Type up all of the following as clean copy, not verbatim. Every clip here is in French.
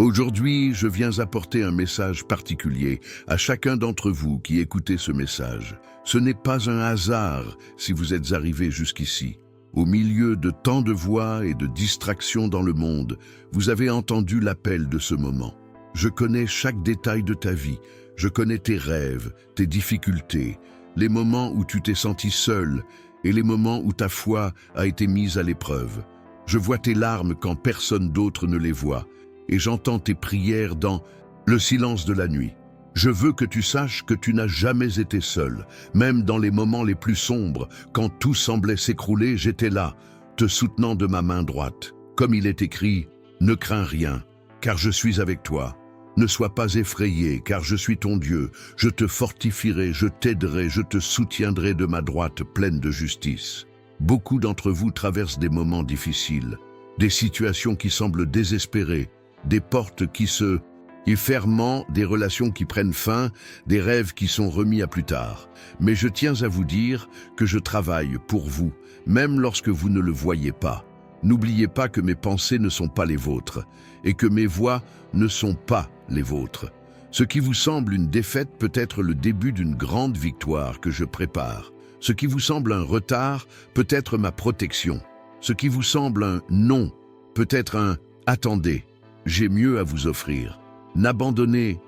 Aujourd'hui, je viens apporter un message particulier à chacun d'entre vous qui écoutez ce message. Ce n'est pas un hasard si vous êtes arrivés jusqu'ici. Au milieu de tant de voix et de distractions dans le monde, vous avez entendu l'appel de ce moment. Je connais chaque détail de ta vie. Je connais tes rêves, tes difficultés, les moments où tu t'es senti seul et les moments où ta foi a été mise à l'épreuve. Je vois tes larmes quand personne d'autre ne les voit et j'entends tes prières dans le silence de la nuit. Je veux que tu saches que tu n'as jamais été seul, même dans les moments les plus sombres, quand tout semblait s'écrouler, j'étais là, te soutenant de ma main droite. Comme il est écrit, ne crains rien, car je suis avec toi. Ne sois pas effrayé, car je suis ton Dieu. Je te fortifierai, je t'aiderai, je te soutiendrai de ma droite pleine de justice. Beaucoup d'entre vous traversent des moments difficiles, des situations qui semblent désespérées, des portes qui se ferment, des relations qui prennent fin, des rêves qui sont remis à plus tard. Mais je tiens à vous dire que je travaille pour vous, même lorsque vous ne le voyez pas. N'oubliez pas que mes pensées ne sont pas les vôtres et que mes voix ne sont pas les vôtres. Ce qui vous semble une défaite peut être le début d'une grande victoire que je prépare. Ce qui vous semble un retard peut être ma protection. Ce qui vous semble un non peut être un « attendez, j'ai mieux à vous offrir ». N'abandonnez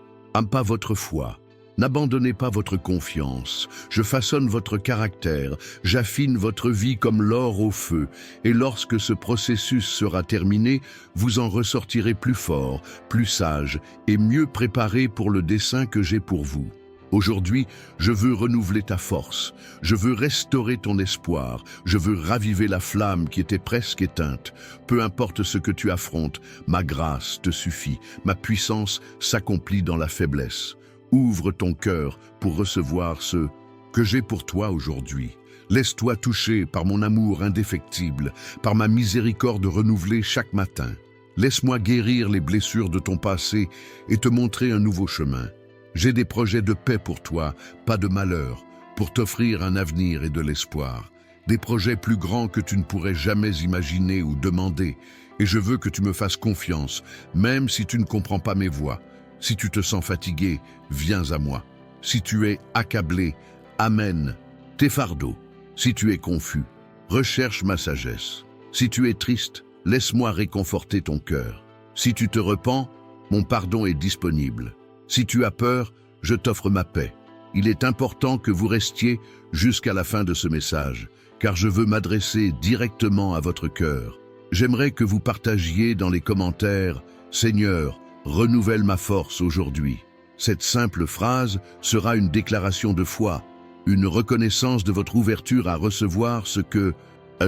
pas votre foi. N'abandonnez pas votre confiance. Je façonne votre caractère, j'affine votre vie comme l'or au feu. Et lorsque ce processus sera terminé, vous en ressortirez plus fort, plus sage et mieux préparé pour le dessein que j'ai pour vous. Aujourd'hui, je veux renouveler ta force, je veux restaurer ton espoir, je veux raviver la flamme qui était presque éteinte. Peu importe ce que tu affrontes, ma grâce te suffit, ma puissance s'accomplit dans la faiblesse. Ouvre ton cœur pour recevoir ce que j'ai pour toi aujourd'hui. Laisse-toi toucher par mon amour indéfectible, par ma miséricorde renouvelée chaque matin. Laisse-moi guérir les blessures de ton passé et te montrer un nouveau chemin. J'ai des projets de paix pour toi, pas de malheur, pour t'offrir un avenir et de l'espoir. Des projets plus grands que tu ne pourrais jamais imaginer ou demander. Et je veux que tu me fasses confiance, même si tu ne comprends pas mes voies. Si tu te sens fatigué, viens à moi. Si tu es accablé, amène tes fardeaux. Si tu es confus, recherche ma sagesse. Si tu es triste, laisse-moi réconforter ton cœur. Si tu te repens, mon pardon est disponible. Si tu as peur, je t'offre ma paix. Il est important que vous restiez jusqu'à la fin de ce message, car je veux m'adresser directement à votre cœur. J'aimerais que vous partagiez dans les commentaires « Seigneur, renouvelle ma force aujourd'hui ». Cette simple phrase sera une déclaration de foi, une reconnaissance de votre ouverture à recevoir ce que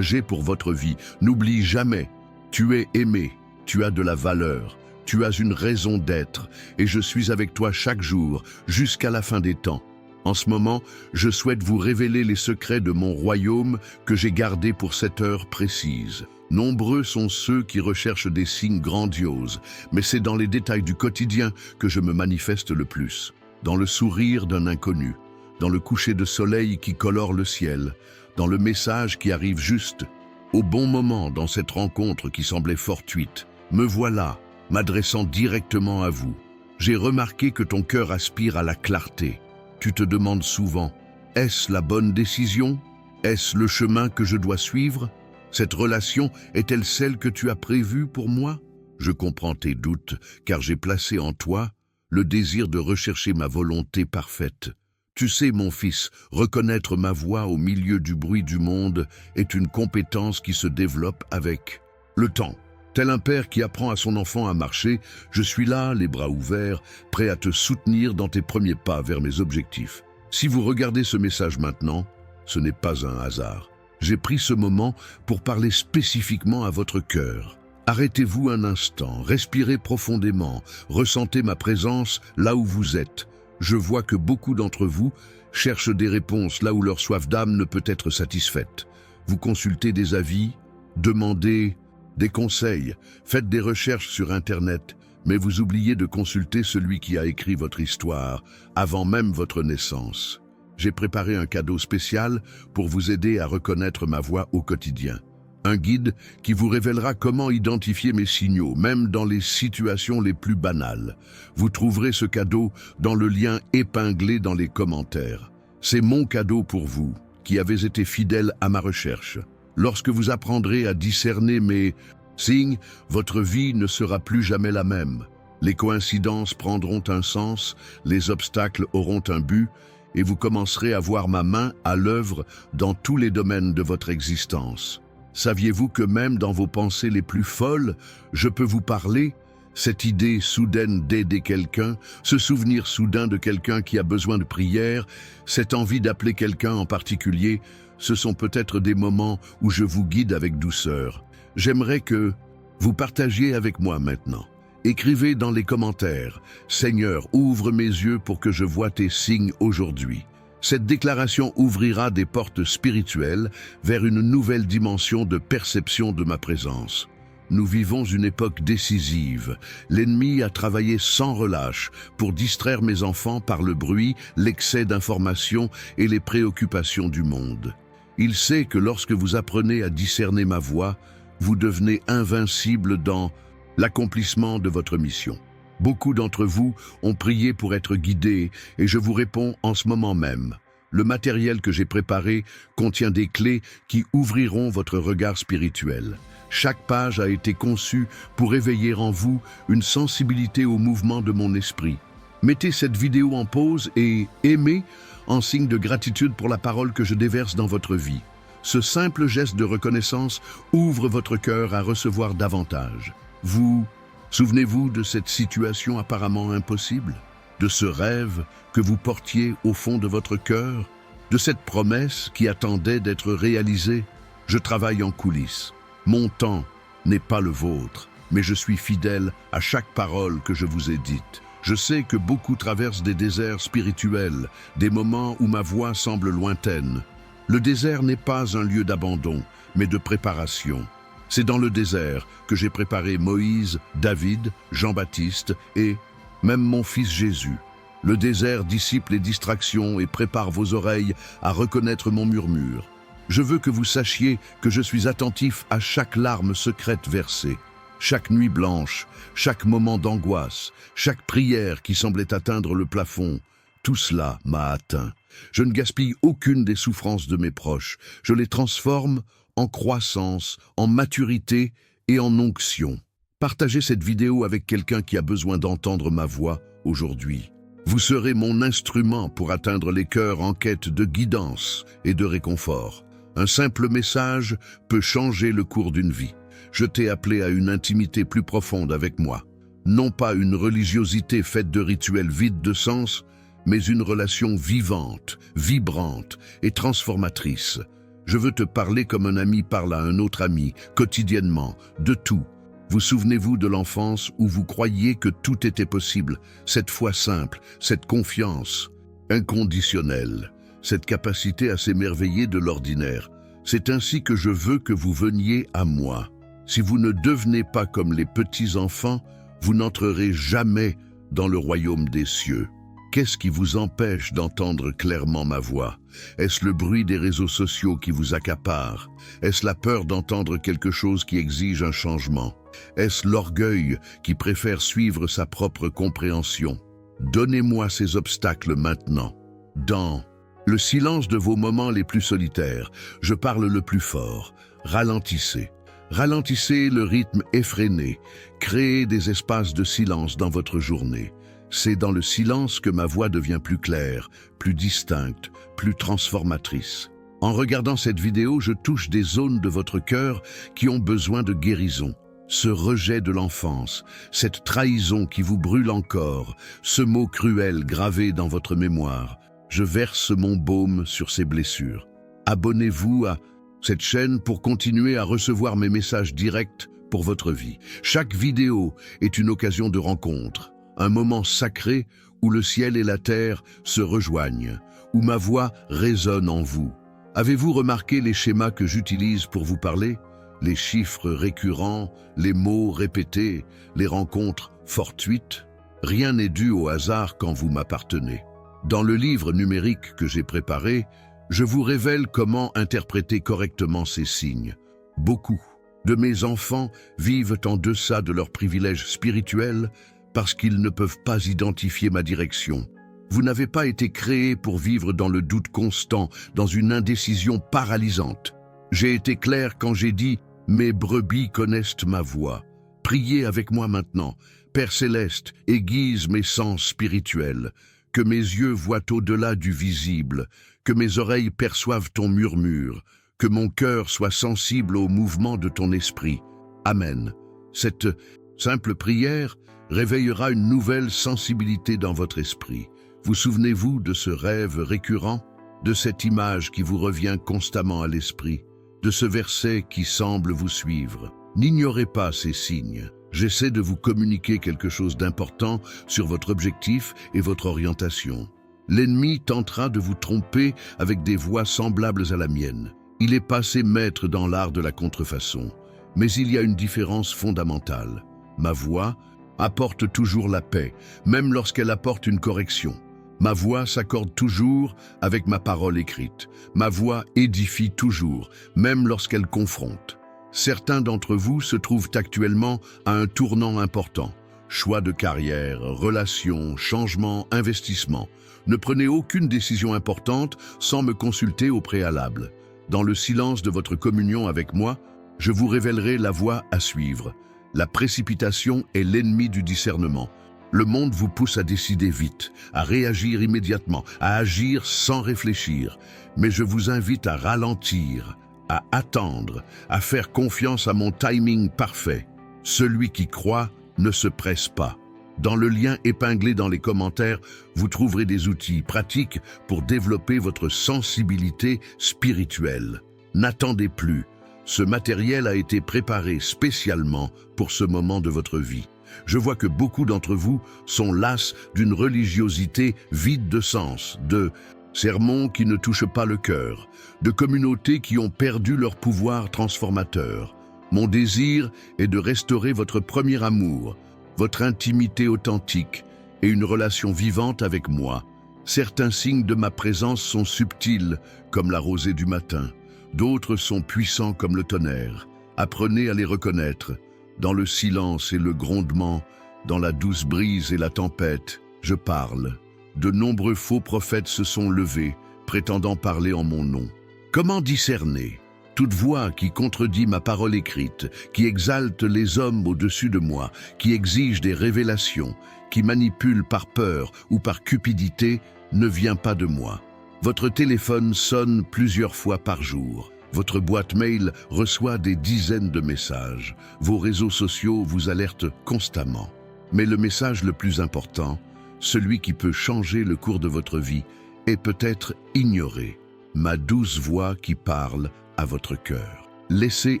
j'ai pour votre vie. N'oublie jamais, tu es aimé, tu as de la valeur. Tu as une raison d'être et je suis avec toi chaque jour jusqu'à la fin des temps. En ce moment, je souhaite vous révéler les secrets de mon royaume que j'ai gardés pour cette heure précise. Nombreux sont ceux qui recherchent des signes grandioses, mais c'est dans les détails du quotidien que je me manifeste le plus. Dans le sourire d'un inconnu, dans le coucher de soleil qui colore le ciel, dans le message qui arrive juste, au bon moment dans cette rencontre qui semblait fortuite. Me voilà, m'adressant directement à vous. J'ai remarqué que ton cœur aspire à la clarté. Tu te demandes souvent, est-ce la bonne décision? Est-ce le chemin que je dois suivre? Cette relation est-elle celle que tu as prévue pour moi? Je comprends tes doutes, car j'ai placé en toi le désir de rechercher ma volonté parfaite. Tu sais, mon fils, reconnaître ma voix au milieu du bruit du monde est une compétence qui se développe avec le temps. Tel un père qui apprend à son enfant à marcher, je suis là, les bras ouverts, prêt à te soutenir dans tes premiers pas vers mes objectifs. Si vous regardez ce message maintenant, ce n'est pas un hasard. J'ai pris ce moment pour parler spécifiquement à votre cœur. Arrêtez-vous un instant, respirez profondément, ressentez ma présence là où vous êtes. Je vois que beaucoup d'entre vous cherchent des réponses là où leur soif d'âme ne peut être satisfaite. Vous consultez des avis, demandez des conseils, faites des recherches sur Internet, mais vous oubliez de consulter celui qui a écrit votre histoire avant même votre naissance. J'ai préparé un cadeau spécial pour vous aider à reconnaître ma voix au quotidien. Un guide qui vous révélera comment identifier mes signaux, même dans les situations les plus banales. Vous trouverez ce cadeau dans le lien épinglé dans les commentaires. C'est mon cadeau pour vous, qui avez été fidèle à ma recherche. Lorsque vous apprendrez à discerner mes signes, votre vie ne sera plus jamais la même. Les coïncidences prendront un sens, les obstacles auront un but, et vous commencerez à voir ma main à l'œuvre dans tous les domaines de votre existence. Saviez-vous que même dans vos pensées les plus folles, je peux vous parler? Cette idée soudaine d'aider quelqu'un, ce souvenir soudain de quelqu'un qui a besoin de prière, cette envie d'appeler quelqu'un en particulier, ce sont peut-être des moments où je vous guide avec douceur. J'aimerais que vous partagiez avec moi maintenant. Écrivez dans les commentaires « Seigneur, ouvre mes yeux pour que je voie tes signes aujourd'hui ». Cette déclaration ouvrira des portes spirituelles vers une nouvelle dimension de perception de ma présence. Nous vivons une époque décisive. L'ennemi a travaillé sans relâche pour distraire mes enfants par le bruit, l'excès d'informations et les préoccupations du monde. Il sait que lorsque vous apprenez à discerner ma voix, vous devenez invincible dans l'accomplissement de votre mission. Beaucoup d'entre vous ont prié pour être guidés et je vous réponds en ce moment même. Le matériel que j'ai préparé contient des clés qui ouvriront votre regard spirituel. Chaque page a été conçue pour éveiller en vous une sensibilité au mouvement de mon esprit. Mettez cette vidéo en pause et aimez en signe de gratitude pour la parole que je déverse dans votre vie. Ce simple geste de reconnaissance ouvre votre cœur à recevoir davantage. Vous souvenez-vous de cette situation apparemment impossible? De ce rêve que vous portiez au fond de votre cœur? De cette promesse qui attendait d'être réalisée? Je travaille en coulisses. Mon temps n'est pas le vôtre, mais je suis fidèle à chaque parole que je vous ai dite. Je sais que beaucoup traversent des déserts spirituels, des moments où ma voix semble lointaine. Le désert n'est pas un lieu d'abandon, mais de préparation. C'est dans le désert que j'ai préparé Moïse, David, Jean-Baptiste et même mon fils Jésus. Le désert dissipe les distractions et prépare vos oreilles à reconnaître mon murmure. Je veux que vous sachiez que je suis attentif à chaque larme secrète versée, chaque nuit blanche, chaque moment d'angoisse, chaque prière qui semblait atteindre le plafond. Tout cela m'a atteint. Je ne gaspille aucune des souffrances de mes proches. Je les transforme en croissance, en maturité et en onction. Partagez cette vidéo avec quelqu'un qui a besoin d'entendre ma voix aujourd'hui. Vous serez mon instrument pour atteindre les cœurs en quête de guidance et de réconfort. Un simple message peut changer le cours d'une vie. Je t'ai appelé à une intimité plus profonde avec moi. Non pas une religiosité faite de rituels vides de sens, mais une relation vivante, vibrante et transformatrice. Je veux te parler comme un ami parle à un autre ami, quotidiennement, de tout. Vous souvenez-vous de l'enfance où vous croyiez que tout était possible, cette foi simple, cette confiance inconditionnelle, cette capacité à s'émerveiller de l'ordinaire. C'est ainsi que je veux que vous veniez à moi. Si vous ne devenez pas comme les petits-enfants, vous n'entrerez jamais dans le royaume des cieux. Qu'est-ce qui vous empêche d'entendre clairement ma voix? Est-ce le bruit des réseaux sociaux qui vous accapare? Est-ce la peur d'entendre quelque chose qui exige un changement? Est-ce l'orgueil qui préfère suivre sa propre compréhension? Donnez-moi ces obstacles maintenant. Dans le silence de vos moments les plus solitaires, je parle le plus fort. Ralentissez. Ralentissez le rythme effréné. Créez des espaces de silence dans votre journée. C'est dans le silence que ma voix devient plus claire, plus distincte, plus transformatrice. En regardant cette vidéo, je touche des zones de votre cœur qui ont besoin de guérison. Ce rejet de l'enfance, cette trahison qui vous brûle encore, ce mot cruel gravé dans votre mémoire. Je verse mon baume sur ces blessures. Abonnez-vous à cette chaîne pour continuer à recevoir mes messages directs pour votre vie. Chaque vidéo est une occasion de rencontre. Un moment sacré où le ciel et la terre se rejoignent, où ma voix résonne en vous. Avez-vous remarqué les schémas que j'utilise pour vous parler? Les chiffres récurrents, les mots répétés, les rencontres fortuites? Rien n'est dû au hasard quand vous m'appartenez. Dans le livre numérique que j'ai préparé, je vous révèle comment interpréter correctement ces signes. Beaucoup de mes enfants vivent en deçà de leurs privilèges spirituels parce qu'ils ne peuvent pas identifier ma direction. Vous n'avez pas été créés pour vivre dans le doute constant, dans une indécision paralysante. J'ai été clair quand j'ai dit « Mes brebis connaissent ma voix ». Priez avec moi maintenant. Père Céleste, aiguise mes sens spirituels, que mes yeux voient au-delà du visible, que mes oreilles perçoivent ton murmure, que mon cœur soit sensible au mouvement de ton esprit. Amen. Cette simple prière réveillera une nouvelle sensibilité dans votre esprit. Vous souvenez-vous de ce rêve récurrent, de cette image qui vous revient constamment à l'esprit, de ce verset qui semble vous suivre? N'ignorez pas ces signes. J'essaie de vous communiquer quelque chose d'important sur votre objectif et votre orientation. L'ennemi tentera de vous tromper avec des voix semblables à la mienne. Il est passé maître dans l'art de la contrefaçon. Mais il y a une différence fondamentale. Ma voix apporte toujours la paix, même lorsqu'elle apporte une correction. Ma voix s'accorde toujours avec ma parole écrite. Ma voix édifie toujours, même lorsqu'elle confronte. Certains d'entre vous se trouvent actuellement à un tournant important. Choix de carrière, relations, changements, investissements. Ne prenez aucune décision importante sans me consulter au préalable. Dans le silence de votre communion avec moi, je vous révélerai la voie à suivre. La précipitation est l'ennemi du discernement. Le monde vous pousse à décider vite, à réagir immédiatement, à agir sans réfléchir. Mais je vous invite à ralentir, à attendre, à faire confiance à mon timing parfait. Celui qui croit ne se presse pas. Dans le lien épinglé dans les commentaires, vous trouverez des outils pratiques pour développer votre sensibilité spirituelle. N'attendez plus. Ce matériel a été préparé spécialement pour ce moment de votre vie. Je vois que beaucoup d'entre vous sont las d'une religiosité vide de sens, de sermons qui ne touchent pas le cœur, de communautés qui ont perdu leur pouvoir transformateur. Mon désir est de restaurer votre premier amour, votre intimité authentique et une relation vivante avec moi. Certains signes de ma présence sont subtils, comme la rosée du matin. D'autres sont puissants comme le tonnerre. Apprenez à les reconnaître. Dans le silence et le grondement, dans la douce brise et la tempête, je parle. De nombreux faux prophètes se sont levés, prétendant parler en mon nom. Comment discerner? Toute voix qui contredit ma parole écrite, qui exalte les hommes au-dessus de moi, qui exige des révélations, qui manipule par peur ou par cupidité, ne vient pas de moi. Votre téléphone sonne plusieurs fois par jour. Votre boîte mail reçoit des dizaines de messages. Vos réseaux sociaux vous alertent constamment. Mais le message le plus important, celui qui peut changer le cours de votre vie, est peut-être ignoré. Ma douce voix qui parle à votre cœur. Laissez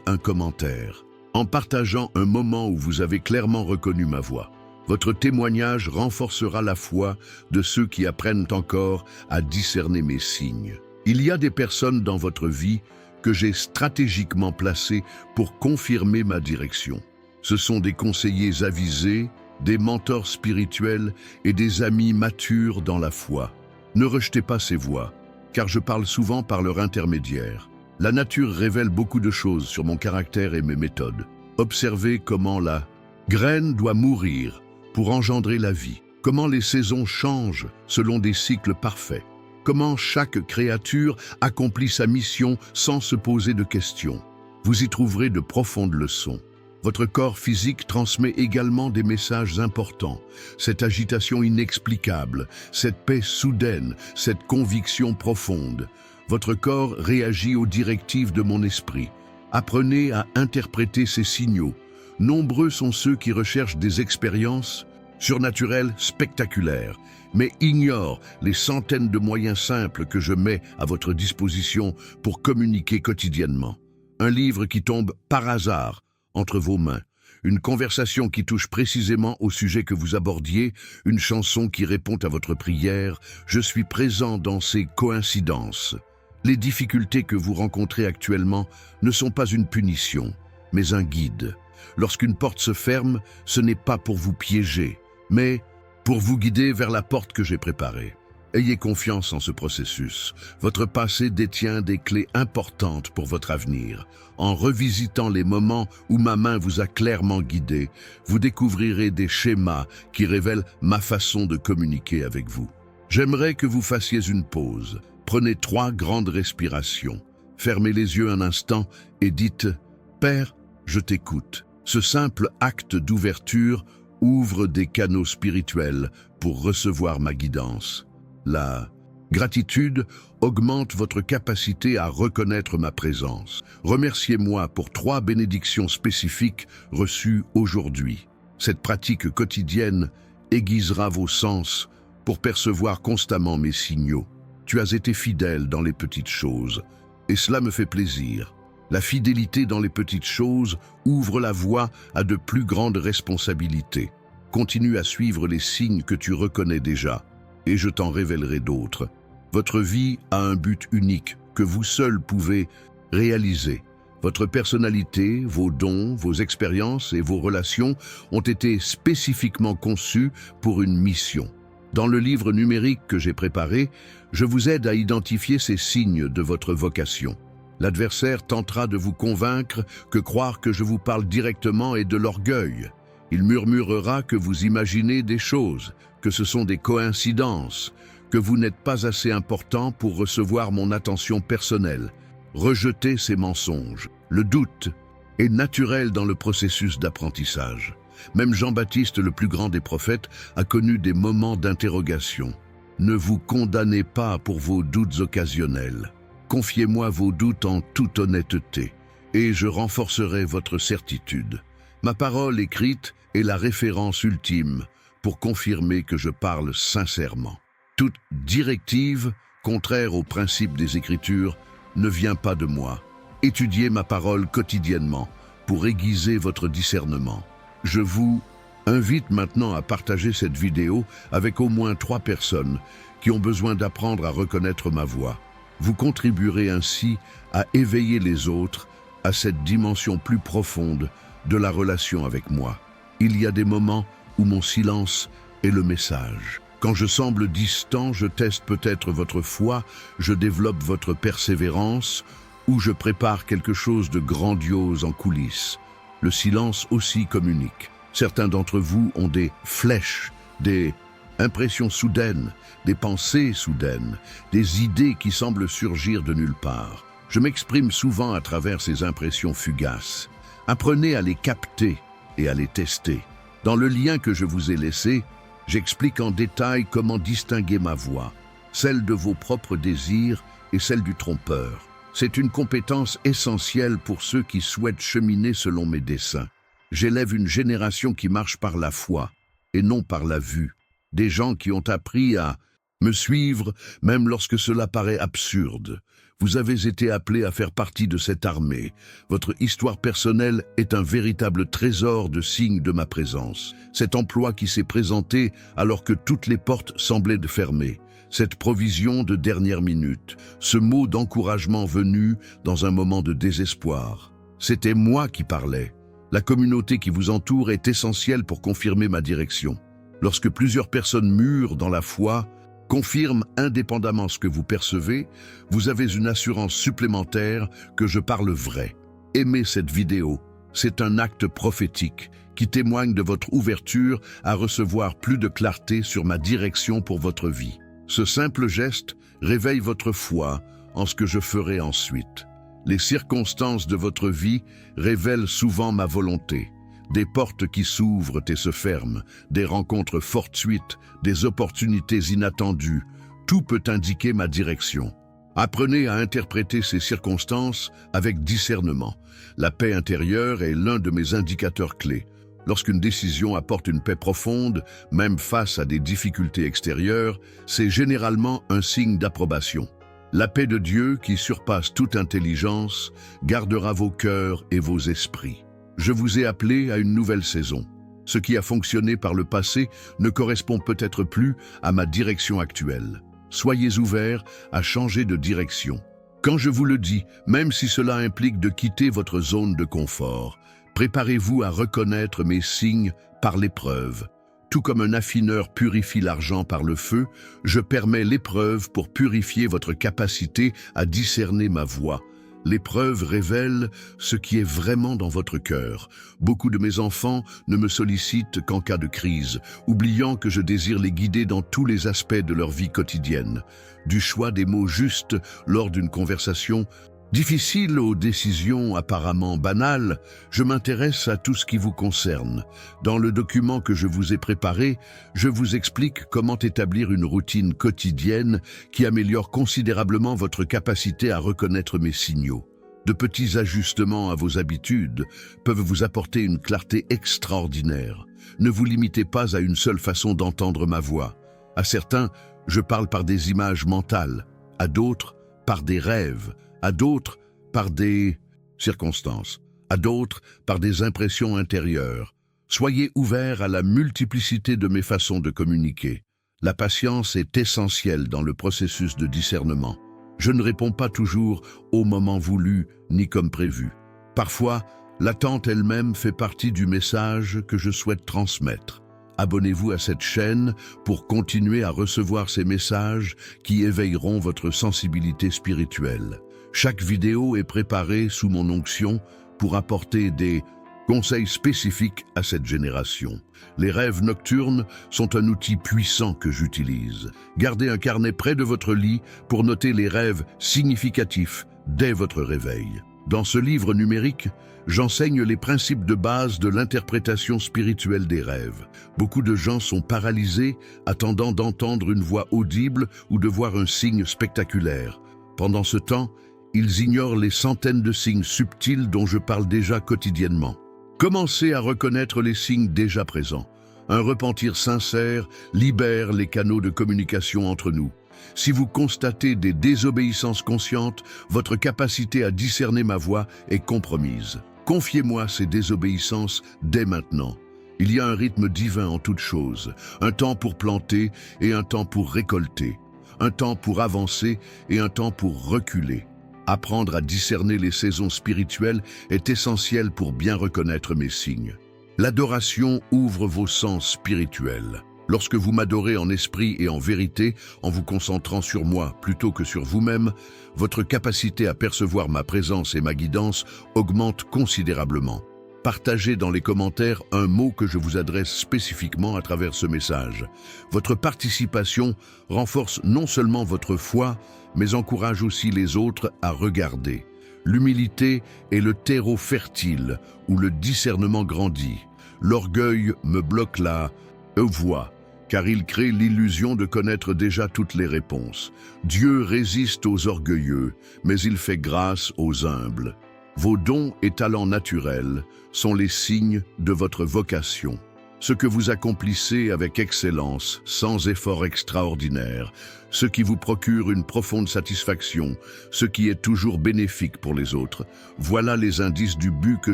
un commentaire. En partageant un moment où vous avez clairement reconnu ma voix, votre témoignage renforcera la foi de ceux qui apprennent encore à discerner mes signes. Il y a des personnes dans votre vie que j'ai stratégiquement placées pour confirmer ma direction. Ce sont des conseillers avisés, des mentors spirituels et des amis matures dans la foi. Ne rejetez pas ces voix, car je parle souvent par leur intermédiaire. La nature révèle beaucoup de choses sur mon caractère et mes méthodes. Observez comment la graine doit mourir pour engendrer la vie, comment les saisons changent selon des cycles parfaits, comment chaque créature accomplit sa mission sans se poser de questions. Vous y trouverez de profondes leçons. Votre corps physique transmet également des messages importants. Cette agitation inexplicable, cette paix soudaine, cette conviction profonde. Votre corps réagit aux directives de mon esprit. Apprenez à interpréter ces signaux. Nombreux sont ceux qui recherchent des expériences surnaturelles spectaculaires, mais ignorent les centaines de moyens simples que je mets à votre disposition pour communiquer quotidiennement. Un livre qui tombe par hasard entre vos mains, une conversation qui touche précisément au sujet que vous abordiez, une chanson qui répond à votre prière. Je suis présent dans ces coïncidences. Les difficultés que vous rencontrez actuellement ne sont pas une punition, mais un guide. Lorsqu'une porte se ferme, ce n'est pas pour vous piéger, mais pour vous guider vers la porte que j'ai préparée. Ayez confiance en ce processus. Votre passé détient des clés importantes pour votre avenir. En revisitant les moments où ma main vous a clairement guidé, vous découvrirez des schémas qui révèlent ma façon de communiquer avec vous. J'aimerais que vous fassiez une pause. Prenez 3 grandes respirations. Fermez les yeux un instant et dites « Père, je t'écoute ». Ce simple acte d'ouverture ouvre des canaux spirituels pour recevoir ma guidance. La gratitude augmente votre capacité à reconnaître ma présence. Remerciez-moi pour 3 bénédictions spécifiques reçues aujourd'hui. Cette pratique quotidienne aiguisera vos sens pour percevoir constamment mes signaux. Tu as été fidèle dans les petites choses, et cela me fait plaisir. La fidélité dans les petites choses ouvre la voie à de plus grandes responsabilités. Continue à suivre les signes que tu reconnais déjà, et je t'en révélerai d'autres. Votre vie a un but unique que vous seul pouvez réaliser. Votre personnalité, vos dons, vos expériences et vos relations ont été spécifiquement conçus pour une mission. Dans le livre numérique que j'ai préparé, je vous aide à identifier ces signes de votre vocation. L'adversaire tentera de vous convaincre que croire que je vous parle directement est de l'orgueil. Il murmurera que vous imaginez des choses, que ce sont des coïncidences, que vous n'êtes pas assez important pour recevoir mon attention personnelle. Rejetez ces mensonges. Le doute est naturel dans le processus d'apprentissage. Même Jean-Baptiste, le plus grand des prophètes, a connu des moments d'interrogation. Ne vous condamnez pas pour vos doutes occasionnels. Confiez-moi vos doutes en toute honnêteté, et je renforcerai votre certitude. Ma parole écrite est la référence ultime pour confirmer que je parle sincèrement. Toute directive contraire aux principes des Écritures ne vient pas de moi. Étudiez ma parole quotidiennement pour aiguiser votre discernement. Je vous invite maintenant à partager cette vidéo avec au moins 3 personnes qui ont besoin d'apprendre à reconnaître ma voix. Vous contribuerez ainsi à éveiller les autres à cette dimension plus profonde de la relation avec moi. Il y a des moments où mon silence est le message. Quand je semble distant, je teste peut-être votre foi, je développe votre persévérance ou je prépare quelque chose de grandiose en coulisses. Le silence aussi communique. Certains d'entre vous ont des flèches, des impressions soudaines, des pensées soudaines, des idées qui semblent surgir de nulle part. Je m'exprime souvent à travers ces impressions fugaces. Apprenez à les capter et à les tester. Dans le lien que je vous ai laissé, j'explique en détail comment distinguer ma voix, celle de vos propres désirs et celle du trompeur. C'est une compétence essentielle pour ceux qui souhaitent cheminer selon mes desseins. J'élève une génération qui marche par la foi et non par la vue. Des gens qui ont appris à me suivre même lorsque cela paraît absurde. Vous avez été appelés à faire partie de cette armée. Votre histoire personnelle est un véritable trésor de signes de ma présence. Cet emploi qui s'est présenté alors que toutes les portes semblaient fermées. Cette provision de dernière minute, ce mot d'encouragement venu dans un moment de désespoir. C'était moi qui parlais. La communauté qui vous entoure est essentielle pour confirmer ma direction. Lorsque plusieurs personnes mûres dans la foi confirment indépendamment ce que vous percevez, vous avez une assurance supplémentaire que je parle vrai. Aimez cette vidéo. C'est un acte prophétique qui témoigne de votre ouverture à recevoir plus de clarté sur ma direction pour votre vie. Ce simple geste réveille votre foi en ce que je ferai ensuite. Les circonstances de votre vie révèlent souvent ma volonté. Des portes qui s'ouvrent et se ferment, des rencontres fortuites, des opportunités inattendues, tout peut indiquer ma direction. Apprenez à interpréter ces circonstances avec discernement. La paix intérieure est l'un de mes indicateurs clés. Lorsqu'une décision apporte une paix profonde, même face à des difficultés extérieures, c'est généralement un signe d'approbation. La paix de Dieu, qui surpasse toute intelligence, gardera vos cœurs et vos esprits. Je vous ai appelé à une nouvelle saison. Ce qui a fonctionné par le passé ne correspond peut-être plus à ma direction actuelle. Soyez ouverts à changer de direction. Quand je vous le dis, même si cela implique de quitter votre zone de confort, préparez-vous à reconnaître mes signes par l'épreuve. Tout comme un affineur purifie l'argent par le feu, je permets l'épreuve pour purifier votre capacité à discerner ma voix. L'épreuve révèle ce qui est vraiment dans votre cœur. Beaucoup de mes enfants ne me sollicitent qu'en cas de crise, oubliant que je désire les guider dans tous les aspects de leur vie quotidienne. Du choix des mots justes lors d'une conversation difficile aux décisions apparemment banales, je m'intéresse à tout ce qui vous concerne. Dans le document que je vous ai préparé, je vous explique comment établir une routine quotidienne qui améliore considérablement votre capacité à reconnaître mes signaux. De petits ajustements à vos habitudes peuvent vous apporter une clarté extraordinaire. Ne vous limitez pas à une seule façon d'entendre ma voix. À certains, je parle par des images mentales, à d'autres, par des rêves, à d'autres par des circonstances, à d'autres par des impressions intérieures. Soyez ouverts à la multiplicité de mes façons de communiquer. La patience est essentielle dans le processus de discernement. Je ne réponds pas toujours au moment voulu ni comme prévu. Parfois, l'attente elle-même fait partie du message que je souhaite transmettre. Abonnez-vous à cette chaîne pour continuer à recevoir ces messages qui éveilleront votre sensibilité spirituelle. Chaque vidéo est préparée sous mon onction pour apporter des conseils spécifiques à cette génération. Les rêves nocturnes sont un outil puissant que j'utilise. Gardez un carnet près de votre lit pour noter les rêves significatifs dès votre réveil. Dans ce livre numérique, j'enseigne les principes de base de l'interprétation spirituelle des rêves. Beaucoup de gens sont paralysés, attendant d'entendre une voix audible ou de voir un signe spectaculaire. Pendant ce temps, ils ignorent les centaines de signes subtils dont je parle déjà quotidiennement. Commencez à reconnaître les signes déjà présents. Un repentir sincère libère les canaux de communication entre nous. Si vous constatez des désobéissances conscientes, votre capacité à discerner ma voix est compromise. Confiez-moi ces désobéissances dès maintenant. Il y a un rythme divin en toute chose, un temps pour planter et un temps pour récolter, un temps pour avancer et un temps pour reculer. Apprendre à discerner les saisons spirituelles est essentiel pour bien reconnaître mes signes. L'adoration ouvre vos sens spirituels. Lorsque vous m'adorez en esprit et en vérité, en vous concentrant sur moi plutôt que sur vous-même, votre capacité à percevoir ma présence et ma guidance augmente considérablement. Partagez dans les commentaires un mot que je vous adresse spécifiquement à travers ce message. Votre participation renforce non seulement votre foi, mais encourage aussi les autres à regarder. L'humilité est le terreau fertile où le discernement grandit. L'orgueil me bloque la voie, car il crée l'illusion de connaître déjà toutes les réponses. Dieu résiste aux orgueilleux, mais il fait grâce aux humbles. Vos dons et talents naturels sont les signes de votre vocation. Ce que vous accomplissez avec excellence, sans effort extraordinaire, ce qui vous procure une profonde satisfaction, ce qui est toujours bénéfique pour les autres, voilà les indices du but que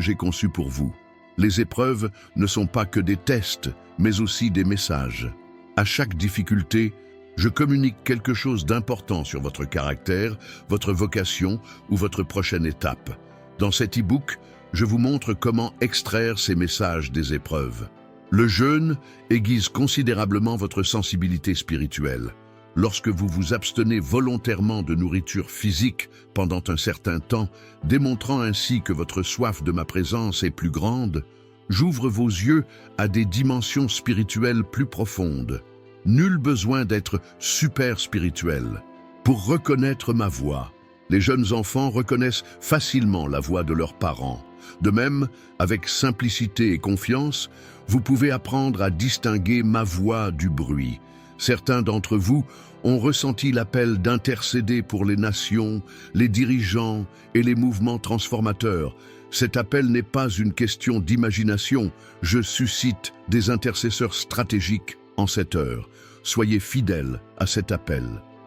j'ai conçu pour vous. Les épreuves ne sont pas que des tests, mais aussi des messages. À chaque difficulté, je communique quelque chose d'important sur votre caractère, votre vocation ou votre prochaine étape. Dans cet e-book, je vous montre comment extraire ces messages des épreuves. Le jeûne aiguise considérablement votre sensibilité spirituelle. Lorsque vous vous abstenez volontairement de nourriture physique pendant un certain temps, démontrant ainsi que votre soif de ma présence est plus grande, j'ouvre vos yeux à des dimensions spirituelles plus profondes. Nul besoin d'être super spirituel pour reconnaître ma voix. Les jeunes enfants reconnaissent facilement la voix de leurs parents. De même, avec simplicité et confiance, vous pouvez apprendre à distinguer ma voix du bruit. Certains d'entre vous ont ressenti l'appel d'intercéder pour les nations, les dirigeants et les mouvements transformateurs. Cet appel n'est pas une question d'imagination. Je suscite des intercesseurs stratégiques en cette heure. Soyez fidèles à cet appel.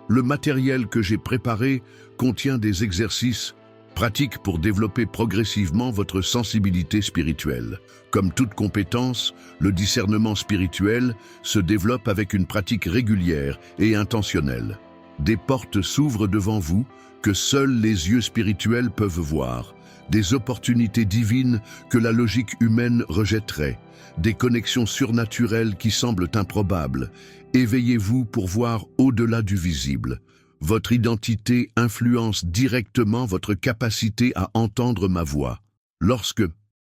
Le matériel que j'ai préparé contient des exercices pratiques pour développer progressivement votre sensibilité spirituelle. Comme toute compétence, le discernement spirituel se développe avec une pratique régulière et intentionnelle. Des portes s'ouvrent devant vous que seuls les yeux spirituels peuvent voir. des opportunités divines que la logique humaine rejetterait, des connexions surnaturelles qui semblent improbables. Éveillez-vous pour voir au-delà du visible. Votre identité influence directement votre capacité à entendre ma voix. Lorsque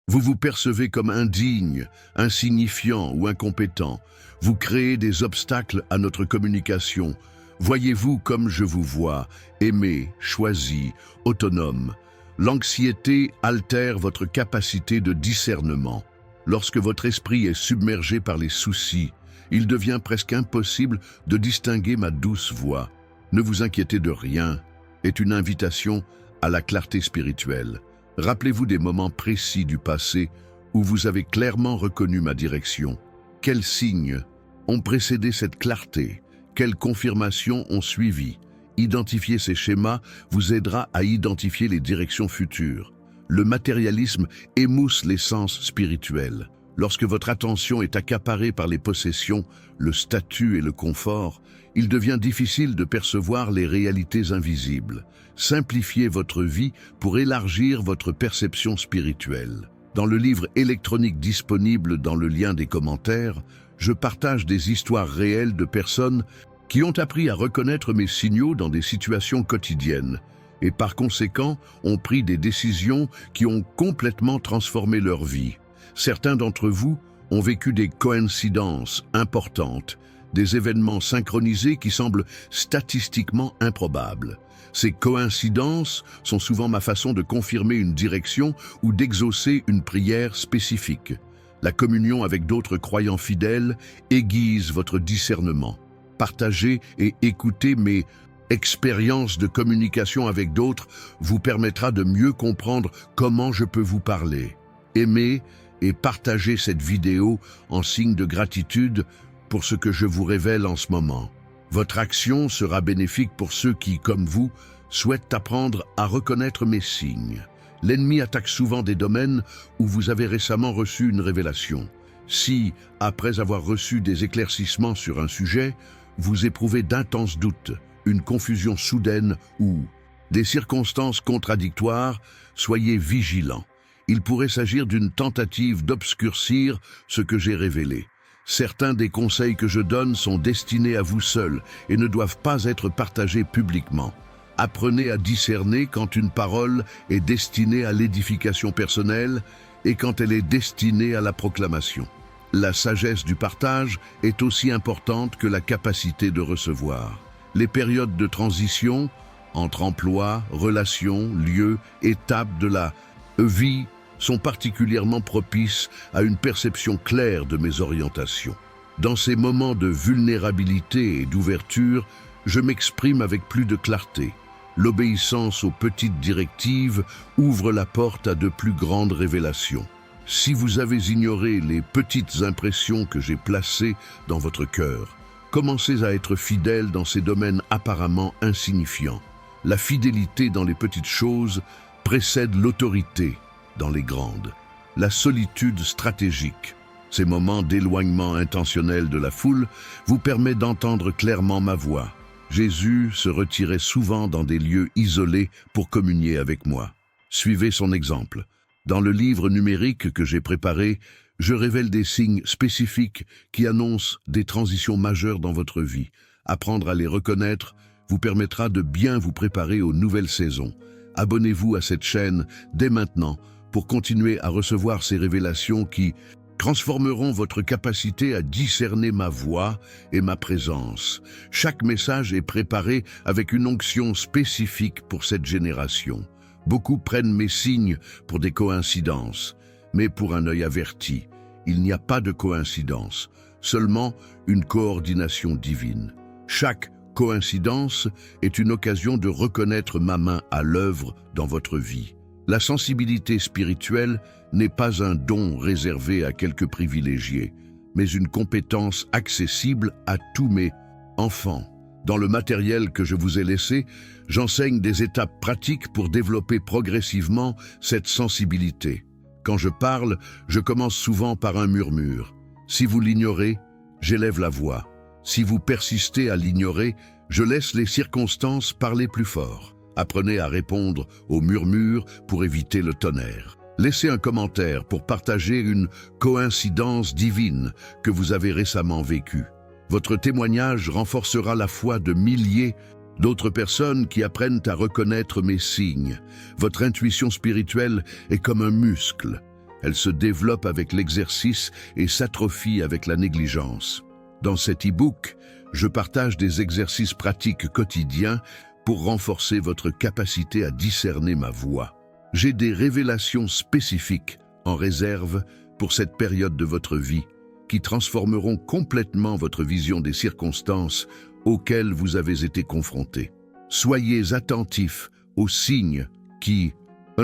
vous vous percevez comme indigne, insignifiant ou incompétent, vous créez des obstacles à notre communication. Voyez-vous comme je vous vois, aimé, choisi, autonome. L'anxiété altère votre capacité de discernement. Lorsque votre esprit est submergé par les soucis, il devient presque impossible de distinguer ma douce voix. Ne vous inquiétez de rien est une invitation à la clarté spirituelle. Rappelez-vous des moments précis du passé où vous avez clairement reconnu ma direction. Quels signes ont précédé cette clarté? Quelles confirmations ont suivi? Identifier ces schémas vous aidera à identifier les directions futures. Le matérialisme émousse les sens spirituels. Lorsque votre attention est accaparée par les possessions, le statut et le confort, il devient difficile de percevoir les réalités invisibles. Simplifiez votre vie pour élargir votre perception spirituelle. Dans le livre électronique disponible dans le lien des commentaires, je partage des histoires réelles de personnes qui ont appris à reconnaître mes signaux dans des situations quotidiennes et par conséquent ont pris des décisions qui ont complètement transformé leur vie. Certains d'entre vous ont vécu des coïncidences importantes, des événements synchronisés qui semblent statistiquement improbables. Ces coïncidences sont souvent ma façon de confirmer une direction ou d'exaucer une prière spécifique. La communion avec d'autres croyants fidèles aiguise votre discernement. Partagez et écoutez mes expériences de communication avec d'autres vous permettra de mieux comprendre comment je peux vous parler. Aimez et partagez cette vidéo en signe de gratitude pour ce que je vous révèle en ce moment. Votre action sera bénéfique pour ceux qui, comme vous, souhaitent apprendre à reconnaître mes signes. L'ennemi attaque souvent des domaines où vous avez récemment reçu une révélation. Si, après avoir reçu des éclaircissements sur un sujet, vous éprouvez d'intenses doutes, une confusion soudaine ou des circonstances contradictoires, soyez vigilants. Il pourrait s'agir d'une tentative d'obscurcir ce que j'ai révélé. Certains des conseils que je donne sont destinés à vous seuls et ne doivent pas être partagés publiquement. Apprenez à discerner quand une parole est destinée à l'édification personnelle et quand elle est destinée à la proclamation. La sagesse du partage est aussi importante que la capacité de recevoir. Les périodes de transition entre emploi, relations, lieux, étapes de la vie sont particulièrement propices à une perception claire de mes orientations. Dans ces moments de vulnérabilité et d'ouverture, je m'exprime avec plus de clarté. L'obéissance aux petites directives ouvre la porte à de plus grandes révélations. Si vous avez ignoré les petites impressions que j'ai placées dans votre cœur, commencez à être fidèle dans ces domaines apparemment insignifiants. La fidélité dans les petites choses précède l'autorité dans les grandes. La solitude stratégique, ces moments d'éloignement intentionnel de la foule, vous permet d'entendre clairement ma voix. Jésus se retirait souvent dans des lieux isolés pour communier avec moi. Suivez son exemple. Dans le livre numérique que j'ai préparé, je révèle des signes spécifiques qui annoncent des transitions majeures dans votre vie. Apprendre à les reconnaître vous permettra de bien vous préparer aux nouvelles saisons. Abonnez-vous à cette chaîne dès maintenant pour continuer à recevoir ces révélations qui transformeront votre capacité à discerner ma voix et ma présence. Chaque message est préparé avec une onction spécifique pour cette génération. Beaucoup prennent mes signes pour des coïncidences, mais pour un œil averti, il n'y a pas de coïncidence, seulement une coordination divine. Chaque coïncidence est une occasion de reconnaître ma main à l'œuvre dans votre vie. La sensibilité spirituelle n'est pas un don réservé à quelques privilégiés, mais une compétence accessible à tous mes enfants. Dans le matériel que je vous ai laissé, j'enseigne des étapes pratiques pour développer progressivement cette sensibilité. Quand je parle, je commence souvent par un murmure. Si vous l'ignorez, j'élève la voix. Si vous persistez à l'ignorer, je laisse les circonstances parler plus fort. Apprenez à répondre aux murmures pour éviter le tonnerre. Laissez un commentaire pour partager une coïncidence divine que vous avez récemment vécue. Votre témoignage renforcera la foi de milliers d'autres personnes qui apprennent à reconnaître mes signes. Votre intuition spirituelle est comme un muscle. Elle se développe avec l'exercice et s'atrophie avec la négligence. Dans cet e-book, je partage des exercices pratiques quotidiens pour renforcer votre capacité à discerner ma voix. J'ai des révélations spécifiques en réserve pour cette période de votre vie qui transformeront complètement votre vision des circonstances auxquelles vous avez été confrontés. Soyez attentifs aux signes qui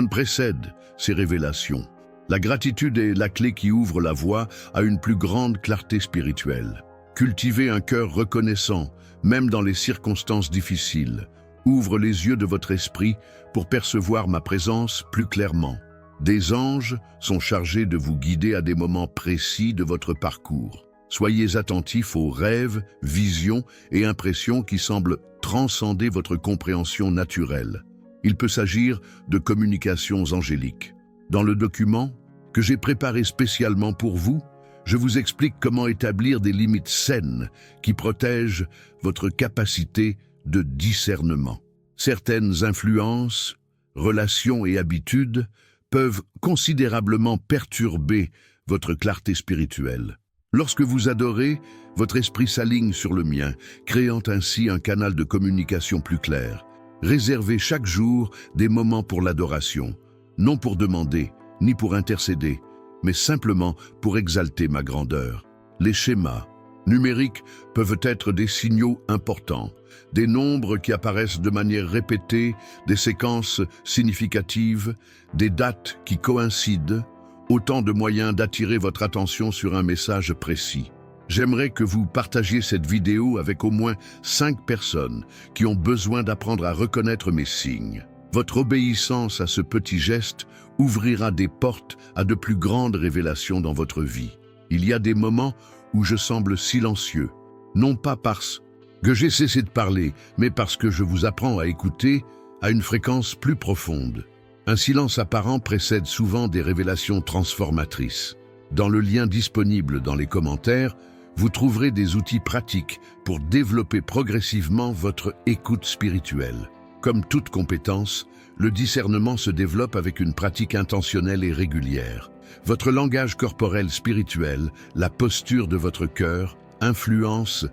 précèdent ces révélations. La gratitude est la clé qui ouvre la voie à une plus grande clarté spirituelle. Cultivez un cœur reconnaissant, même dans les circonstances difficiles. Ouvre les yeux de votre esprit pour percevoir ma présence plus clairement. Des anges sont chargés de vous guider à des moments précis de votre parcours. Soyez attentifs aux rêves, visions et impressions qui semblent transcender votre compréhension naturelle. Il peut s'agir de communications angéliques. Dans le document que j'ai préparé spécialement pour vous, je vous explique comment établir des limites saines qui protègent votre capacité de discernement. Certaines influences, relations et habitudes peuvent considérablement perturber votre clarté spirituelle. Lorsque vous adorez, votre esprit s'aligne sur le mien, créant ainsi un canal de communication plus clair. Réservez chaque jour des moments pour l'adoration, non pour demander, ni pour intercéder, mais simplement pour exalter ma grandeur. Les schémas numériques peuvent être des signaux importants, des nombres qui apparaissent de manière répétée, des séquences significatives, des dates qui coïncident, autant de moyens d'attirer votre attention sur un message précis. J'aimerais que vous partagiez cette vidéo avec au moins 5 personnes qui ont besoin d'apprendre à reconnaître mes signes. Votre obéissance à ce petit geste ouvrira des portes à de plus grandes révélations dans votre vie. Il y a des moments où je semble silencieux, non pas parce que j'ai cessé de parler, mais parce que je vous apprends à écouter à une fréquence plus profonde. Un silence apparent précède souvent des révélations transformatrices. Dans le lien disponible dans les commentaires, vous trouverez des outils pratiques pour développer progressivement votre écoute spirituelle. Comme toute compétence, le discernement se développe avec une pratique intentionnelle et régulière. Votre langage corporel spirituel, la posture de votre cœur, influence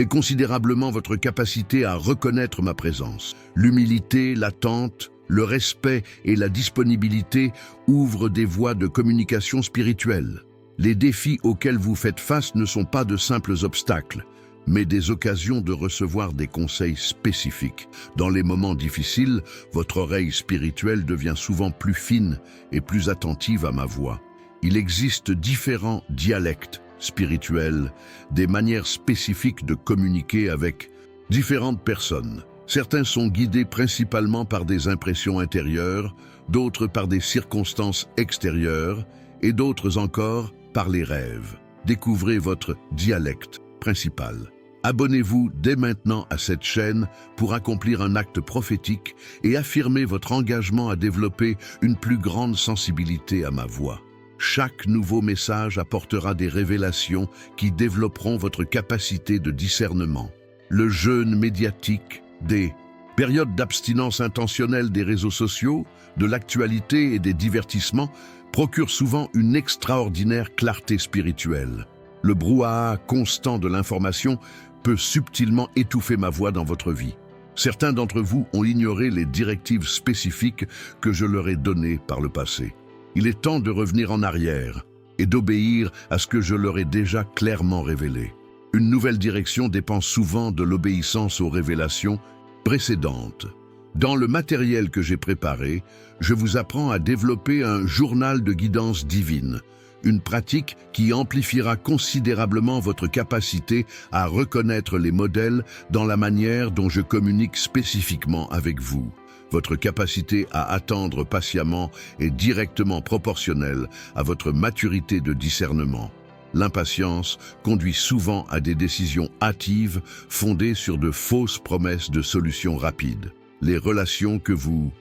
considérablement votre capacité à reconnaître ma présence. L'humilité, l'attente, le respect et la disponibilité ouvrent des voies de communication spirituelle. Les défis auxquels vous faites face ne sont pas de simples obstacles, mais des occasions de recevoir des conseils spécifiques. Dans les moments difficiles, votre oreille spirituelle devient souvent plus fine et plus attentive à ma voix. Il existe différents dialectes spirituels, des manières spécifiques de communiquer avec différentes personnes. Certains sont guidés principalement par des impressions intérieures, d'autres par des circonstances extérieures et d'autres encore par les rêves. Découvrez votre dialecte principal. Abonnez-vous dès maintenant à cette chaîne pour accomplir un acte prophétique et affirmer votre engagement à développer une plus grande sensibilité à ma voix. Chaque nouveau message apportera des révélations qui développeront votre capacité de discernement. Le jeûne médiatique, des périodes d'abstinence intentionnelle des réseaux sociaux, de l'actualité et des divertissements procurent souvent une extraordinaire clarté spirituelle. Le brouhaha constant de l'information peut subtilement étouffer ma voix dans votre vie. Certains d'entre vous ont ignoré les directives spécifiques que je leur ai données par le passé. Il est temps de revenir en arrière et d'obéir à ce que je leur ai déjà clairement révélé. Une nouvelle direction dépend souvent de l'obéissance aux révélations précédentes. Dans le matériel que j'ai préparé, je vous apprends à développer un journal de guidance divine, une pratique qui amplifiera considérablement votre capacité à reconnaître les modèles dans la manière dont je communique spécifiquement avec vous. Votre capacité à attendre patiemment est directement proportionnelle à votre maturité de discernement. L'impatience conduit souvent à des décisions hâtives fondées sur de fausses promesses de solutions rapides. Les relations que vous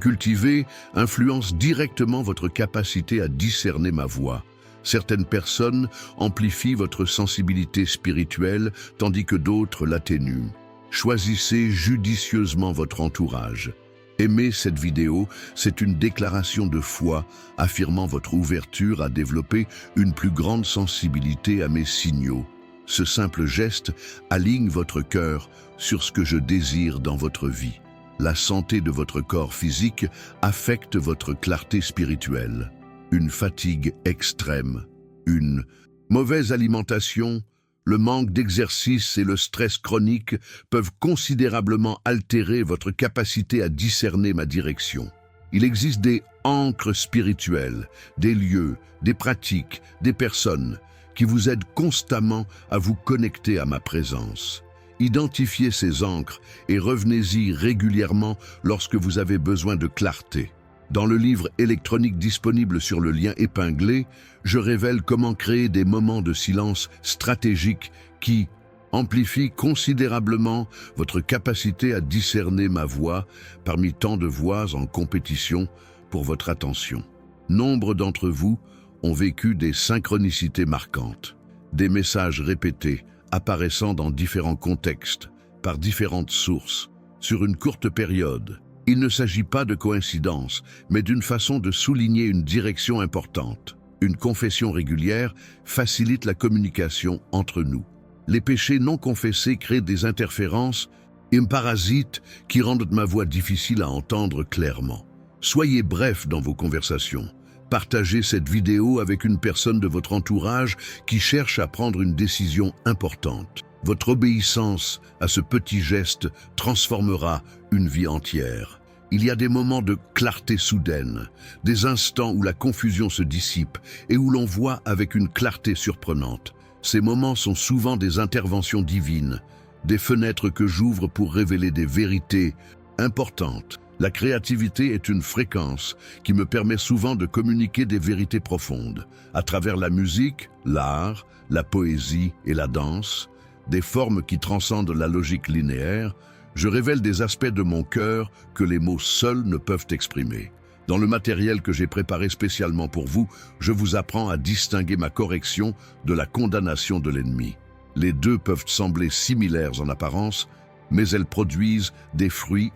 cultivez influencent directement votre capacité à discerner ma voix. Certaines personnes amplifient votre sensibilité spirituelle, tandis que d'autres l'atténuent. Choisissez judicieusement votre entourage. Aimez cette vidéo, c'est une déclaration de foi affirmant votre ouverture à développer une plus grande sensibilité à mes signaux. Ce simple geste aligne votre cœur sur ce que je désire dans votre vie. La santé de votre corps physique affecte votre clarté spirituelle. Une fatigue extrême, une mauvaise alimentation, le manque d'exercice et le stress chronique peuvent considérablement altérer votre capacité à discerner ma direction. Il existe des ancres spirituelles, des lieux, des pratiques, des personnes qui vous aident constamment à vous connecter à ma présence. Identifiez ces ancres et revenez-y régulièrement lorsque vous avez besoin de clarté. Dans le livre électronique disponible sur le lien épinglé, je révèle comment créer des moments de silence stratégiques qui amplifient considérablement votre capacité à discerner ma voix parmi tant de voix en compétition pour votre attention. Nombre d'entre vous ont vécu des synchronicités marquantes, des messages répétés apparaissant dans différents contextes, par différentes sources, sur une courte période. Il ne s'agit pas de coïncidence, mais d'une façon de souligner une direction importante. Une confession régulière facilite la communication entre nous. Les péchés non confessés créent des interférences et un parasite qui rendent ma voix difficile à entendre clairement. Soyez bref dans vos conversations. Partagez cette vidéo avec une personne de votre entourage qui cherche à prendre une décision importante. Votre obéissance à ce petit geste transformera une vie entière. Il y a des moments de clarté soudaine, des instants où la confusion se dissipe et où l'on voit avec une clarté surprenante. Ces moments sont souvent des interventions divines, des fenêtres que j'ouvre pour révéler des vérités importantes. La créativité est une fréquence qui me permet souvent de communiquer des vérités profondes. À travers la musique, l'art, la poésie et la danse, des formes qui transcendent la logique linéaire, je révèle des aspects de mon cœur que les mots seuls ne peuvent exprimer. Dans le matériel que j'ai préparé spécialement pour vous, je vous apprends à distinguer ma correction de la condamnation de l'ennemi. Les deux peuvent sembler similaires en apparence, mais elles produisent des fruits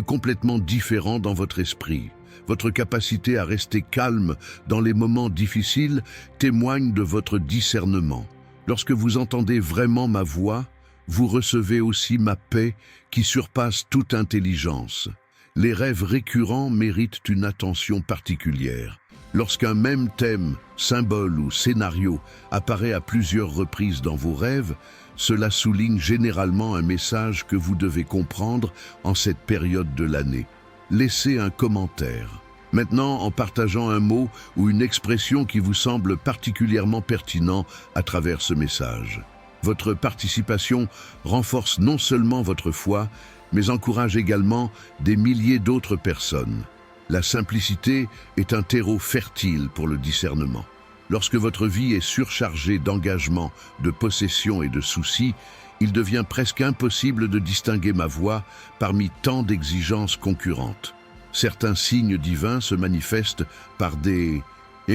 complètement différents dans votre esprit. Votre capacité à rester calme dans les moments difficiles témoigne de votre discernement. Lorsque vous entendez vraiment ma voix, vous recevez aussi ma paix qui surpasse toute intelligence. Les rêves récurrents méritent une attention particulière. Lorsqu'un même thème, symbole ou scénario apparaît à plusieurs reprises dans vos rêves, cela souligne généralement un message que vous devez comprendre en cette période de l'année. Laissez un commentaire. Maintenant, en partageant un mot ou une expression qui vous semble particulièrement pertinent à travers ce message. Votre participation renforce non seulement votre foi, mais encourage également des milliers d'autres personnes. La simplicité est un terreau fertile pour le discernement. Lorsque votre vie est surchargée d'engagement, de possessions et de soucis, il devient presque impossible de distinguer ma voix parmi tant d'exigences concurrentes. Certains signes divins se manifestent par des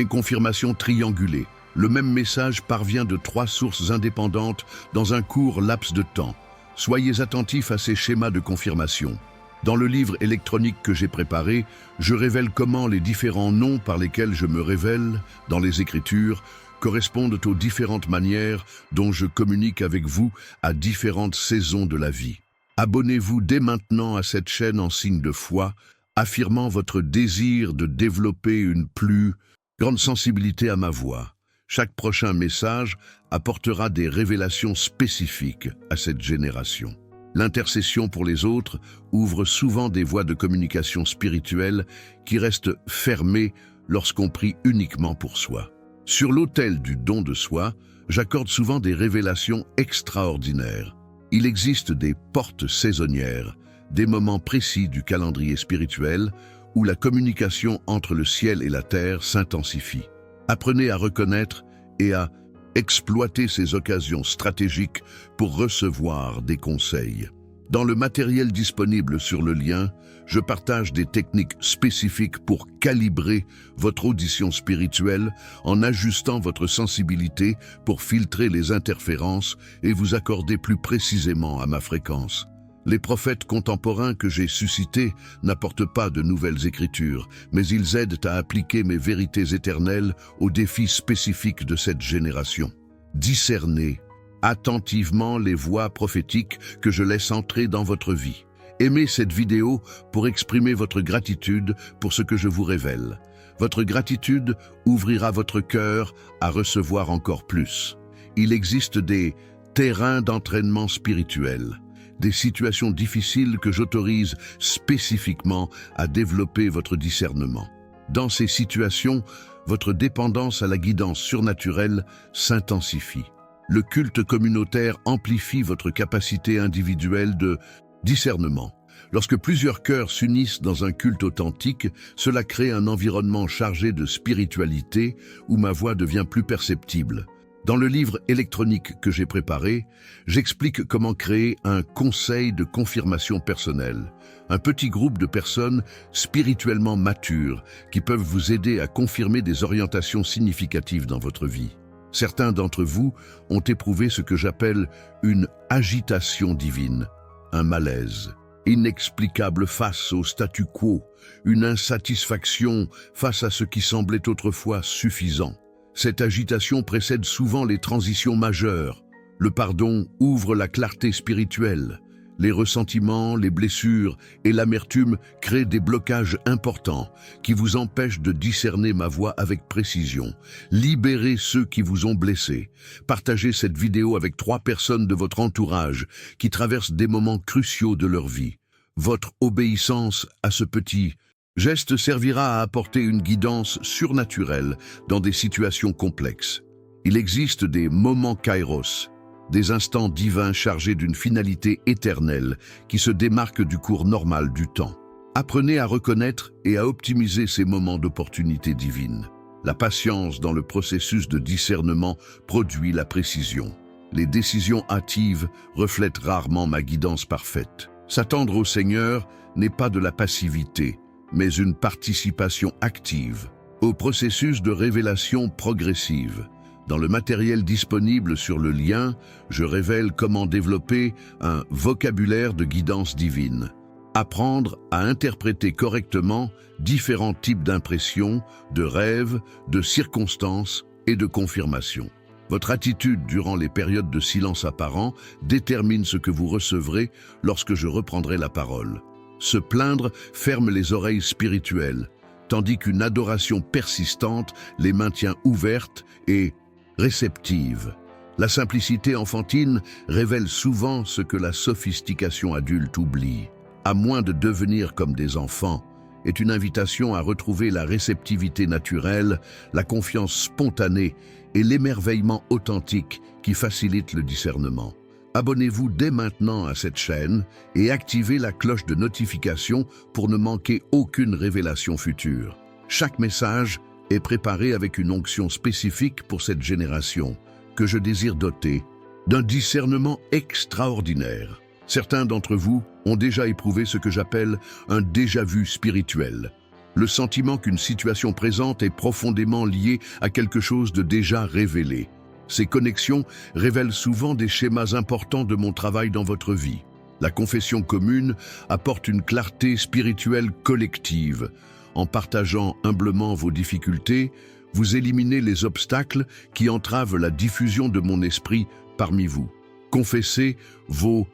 confirmations triangulées. Le même message parvient de 3 sources indépendantes dans un court laps de temps. Soyez attentifs à ces schémas de confirmation. Dans le livre électronique que j'ai préparé, je révèle comment les différents noms par lesquels je me révèle dans les Écritures correspondent aux différentes manières dont je communique avec vous à différentes saisons de la vie. Abonnez-vous dès maintenant à cette chaîne en signe de foi, affirmant votre désir de développer une plus grande sensibilité à ma voix. Chaque prochain message apportera des révélations spécifiques à cette génération. L'intercession pour les autres ouvre souvent des voies de communication spirituelle qui restent fermées lorsqu'on prie uniquement pour soi. Sur l'autel du don de soi, j'accorde souvent des révélations extraordinaires. Il existe des portes saisonnières, des moments précis du calendrier spirituel où la communication entre le ciel et la terre s'intensifie. Apprenez à reconnaître et à exploiter ces occasions stratégiques pour recevoir des conseils. Dans le matériel disponible sur le lien, je partage des techniques spécifiques pour calibrer votre audition spirituelle en ajustant votre sensibilité pour filtrer les interférences et vous accorder plus précisément à ma fréquence. Les prophètes contemporains que j'ai suscités n'apportent pas de nouvelles écritures, mais ils aident à appliquer mes vérités éternelles aux défis spécifiques de cette génération. Discernez attentivement les voix prophétiques que je laisse entrer dans votre vie. Aimez cette vidéo pour exprimer votre gratitude pour ce que je vous révèle. Votre gratitude ouvrira votre cœur à recevoir encore plus. Il existe des terrains d'entraînement spirituel, des situations difficiles que j'autorise spécifiquement à développer votre discernement. Dans ces situations, votre dépendance à la guidance surnaturelle s'intensifie. Le culte communautaire amplifie votre capacité individuelle de discernement. Lorsque plusieurs cœurs s'unissent dans un culte authentique, cela crée un environnement chargé de spiritualité où ma voix devient plus perceptible. Dans le livre électronique que j'ai préparé, j'explique comment créer un conseil de confirmation personnelle, un petit groupe de personnes spirituellement matures qui peuvent vous aider à confirmer des orientations significatives dans votre vie. Certains d'entre vous ont éprouvé ce que j'appelle une agitation divine, un malaise inexplicable face au statu quo, une insatisfaction face à ce qui semblait autrefois suffisant. Cette agitation précède souvent les transitions majeures. Le pardon ouvre la clarté spirituelle. Les ressentiments, les blessures et l'amertume créent des blocages importants qui vous empêchent de discerner ma voix avec précision. Libérez ceux qui vous ont blessé. Partagez cette vidéo avec 3 personnes de votre entourage qui traversent des moments cruciaux de leur vie. Votre obéissance à ce petit geste servira à apporter une guidance surnaturelle dans des situations complexes. Il existe des moments kairos, des instants divins chargés d'une finalité éternelle qui se démarquent du cours normal du temps. Apprenez à reconnaître et à optimiser ces moments d'opportunité divine. La patience dans le processus de discernement produit la précision. Les décisions hâtives reflètent rarement ma guidance parfaite. S'attendre au Seigneur n'est pas de la passivité, mais une participation active au processus de révélation progressive. Dans le matériel disponible sur le lien, je révèle comment développer un vocabulaire de guidance divine. Apprendre à interpréter correctement différents types d'impressions, de rêves, de circonstances et de confirmations. Votre attitude durant les périodes de silence apparent détermine ce que vous recevrez lorsque je reprendrai la parole. Se plaindre ferme les oreilles spirituelles, tandis qu'une adoration persistante les maintient ouvertes et réceptives. La simplicité enfantine révèle souvent ce que la sophistication adulte oublie. À moins de devenir comme des enfants, est une invitation à retrouver la réceptivité naturelle, la confiance spontanée et l'émerveillement authentique qui facilite le discernement. Abonnez-vous dès maintenant à cette chaîne et activez la cloche de notification pour ne manquer aucune révélation future. Chaque message est préparé avec une onction spécifique pour cette génération, que je désire doter d'un discernement extraordinaire. Certains d'entre vous ont déjà éprouvé ce que j'appelle un déjà-vu spirituel, le sentiment qu'une situation présente est profondément liée à quelque chose de déjà révélé. Ces connexions révèlent souvent des schémas importants de mon travail dans votre vie. La confession commune apporte une clarté spirituelle collective. En partageant humblement vos difficultés, vous éliminez les obstacles qui entravent la diffusion de mon esprit parmi vous. Confessez vos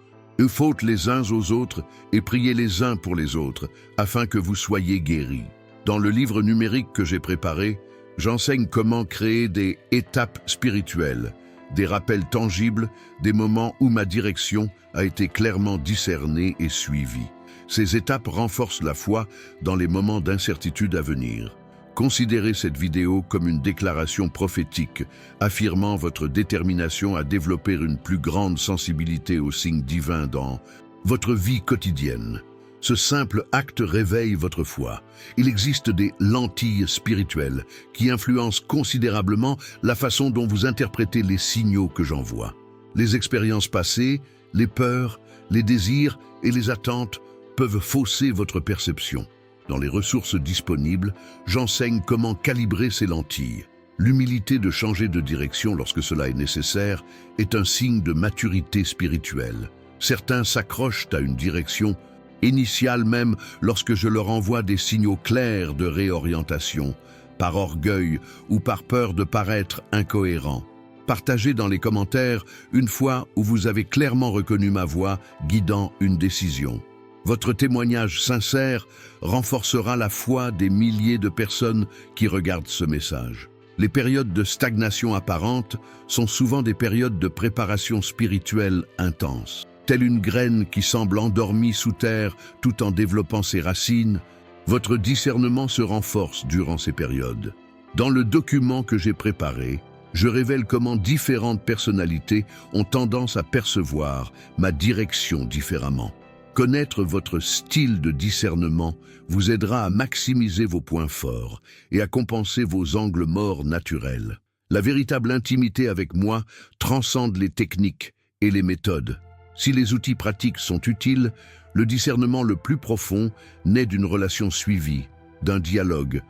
fautes les uns aux autres et priez les uns pour les autres, afin que vous soyez guéris. Dans le livre numérique que j'ai préparé, j'enseigne comment créer des étapes spirituelles, des rappels tangibles, des moments où ma direction a été clairement discernée et suivie. Ces étapes renforcent la foi dans les moments d'incertitude à venir. Considérez cette vidéo comme une déclaration prophétique, affirmant votre détermination à développer une plus grande sensibilité aux signes divins dans votre vie quotidienne. Ce simple acte réveille votre foi. Il existe des lentilles spirituelles qui influencent considérablement la façon dont vous interprétez les signaux que j'envoie. Les expériences passées, les peurs, les désirs et les attentes peuvent fausser votre perception. Dans les ressources disponibles, j'enseigne comment calibrer ces lentilles. L'humilité de changer de direction lorsque cela est nécessaire est un signe de maturité spirituelle. Certains s'accrochent à une direction initiale même lorsque je leur envoie des signaux clairs de réorientation, par orgueil ou par peur de paraître incohérent. Partagez dans les commentaires une fois où vous avez clairement reconnu ma voix guidant une décision. Votre témoignage sincère renforcera la foi des milliers de personnes qui regardent ce message. Les périodes de stagnation apparente sont souvent des périodes de préparation spirituelle intense. Telle une graine qui semble endormie sous terre tout en développant ses racines, votre discernement se renforce durant ces périodes. Dans le document que j'ai préparé, je révèle comment différentes personnalités ont tendance à percevoir ma direction différemment. Connaître votre style de discernement vous aidera à maximiser vos points forts et à compenser vos angles morts naturels. La véritable intimité avec moi transcende les techniques et les méthodes. Si les outils pratiques sont utiles, le discernement le plus profond naît d'une relation suivie, d'un dialogue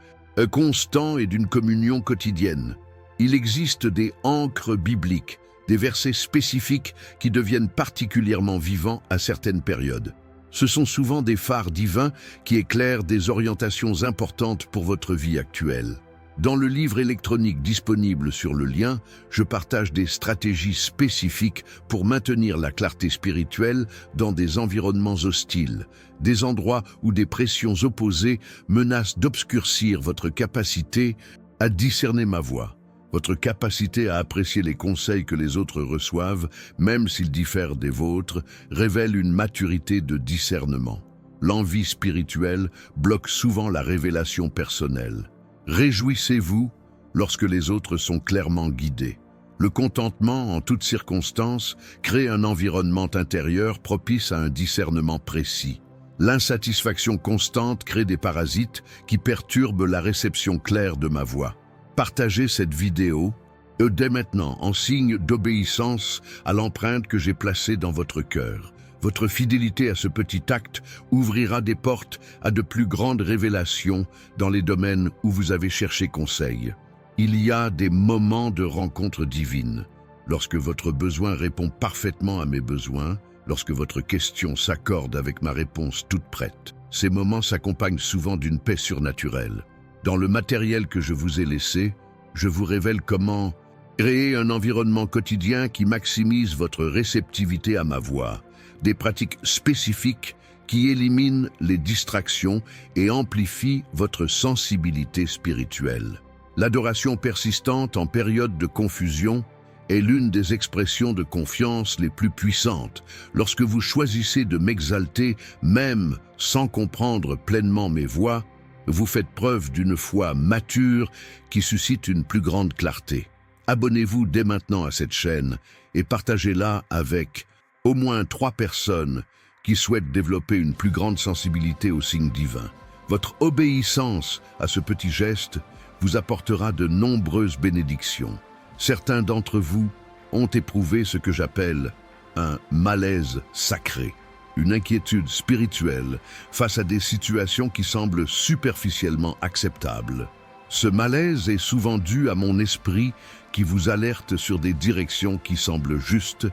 constant et d'une communion quotidienne. Il existe des ancres bibliques, des versets spécifiques qui deviennent particulièrement vivants à certaines périodes. Ce sont souvent des phares divins qui éclairent des orientations importantes pour votre vie actuelle. Dans le livre électronique disponible sur le lien, je partage des stratégies spécifiques pour maintenir la clarté spirituelle dans des environnements hostiles, des endroits où des pressions opposées menacent d'obscurcir votre capacité à discerner ma voix. Votre capacité à apprécier les conseils que les autres reçoivent, même s'ils diffèrent des vôtres, révèle une maturité de discernement. L'envie spirituelle bloque souvent la révélation personnelle. Réjouissez-vous lorsque les autres sont clairement guidés. Le contentement en toutes circonstances crée un environnement intérieur propice à un discernement précis. L'insatisfaction constante crée des parasites qui perturbent la réception claire de ma voix. Partagez cette vidéo dès maintenant en signe d'obéissance à l'empreinte que j'ai placée dans votre cœur. Votre fidélité à ce petit acte ouvrira des portes à de plus grandes révélations dans les domaines où vous avez cherché conseil. Il y a des moments de rencontre divine. Lorsque votre besoin répond parfaitement à mes besoins, lorsque votre question s'accorde avec ma réponse toute prête. Ces moments s'accompagnent souvent d'une paix surnaturelle. Dans le matériel que je vous ai laissé, je vous révèle comment créer un environnement quotidien qui maximise votre réceptivité à ma voix, des pratiques spécifiques qui éliminent les distractions et amplifient votre sensibilité spirituelle. L'adoration persistante en période de confusion est l'une des expressions de confiance les plus puissantes. Lorsque vous choisissez de m'exalter, même sans comprendre pleinement mes voies, vous faites preuve d'une foi mature qui suscite une plus grande clarté. Abonnez-vous dès maintenant à cette chaîne et partagez-la avec au moins 3 personnes qui souhaitent développer une plus grande sensibilité aux signes divins. Votre obéissance à ce petit geste vous apportera de nombreuses bénédictions. Certains d'entre vous ont éprouvé ce que j'appelle un malaise sacré, une inquiétude spirituelle face à des situations qui semblent superficiellement acceptables. Ce malaise est souvent dû à mon esprit qui vous alerte sur des directions qui semblent justes,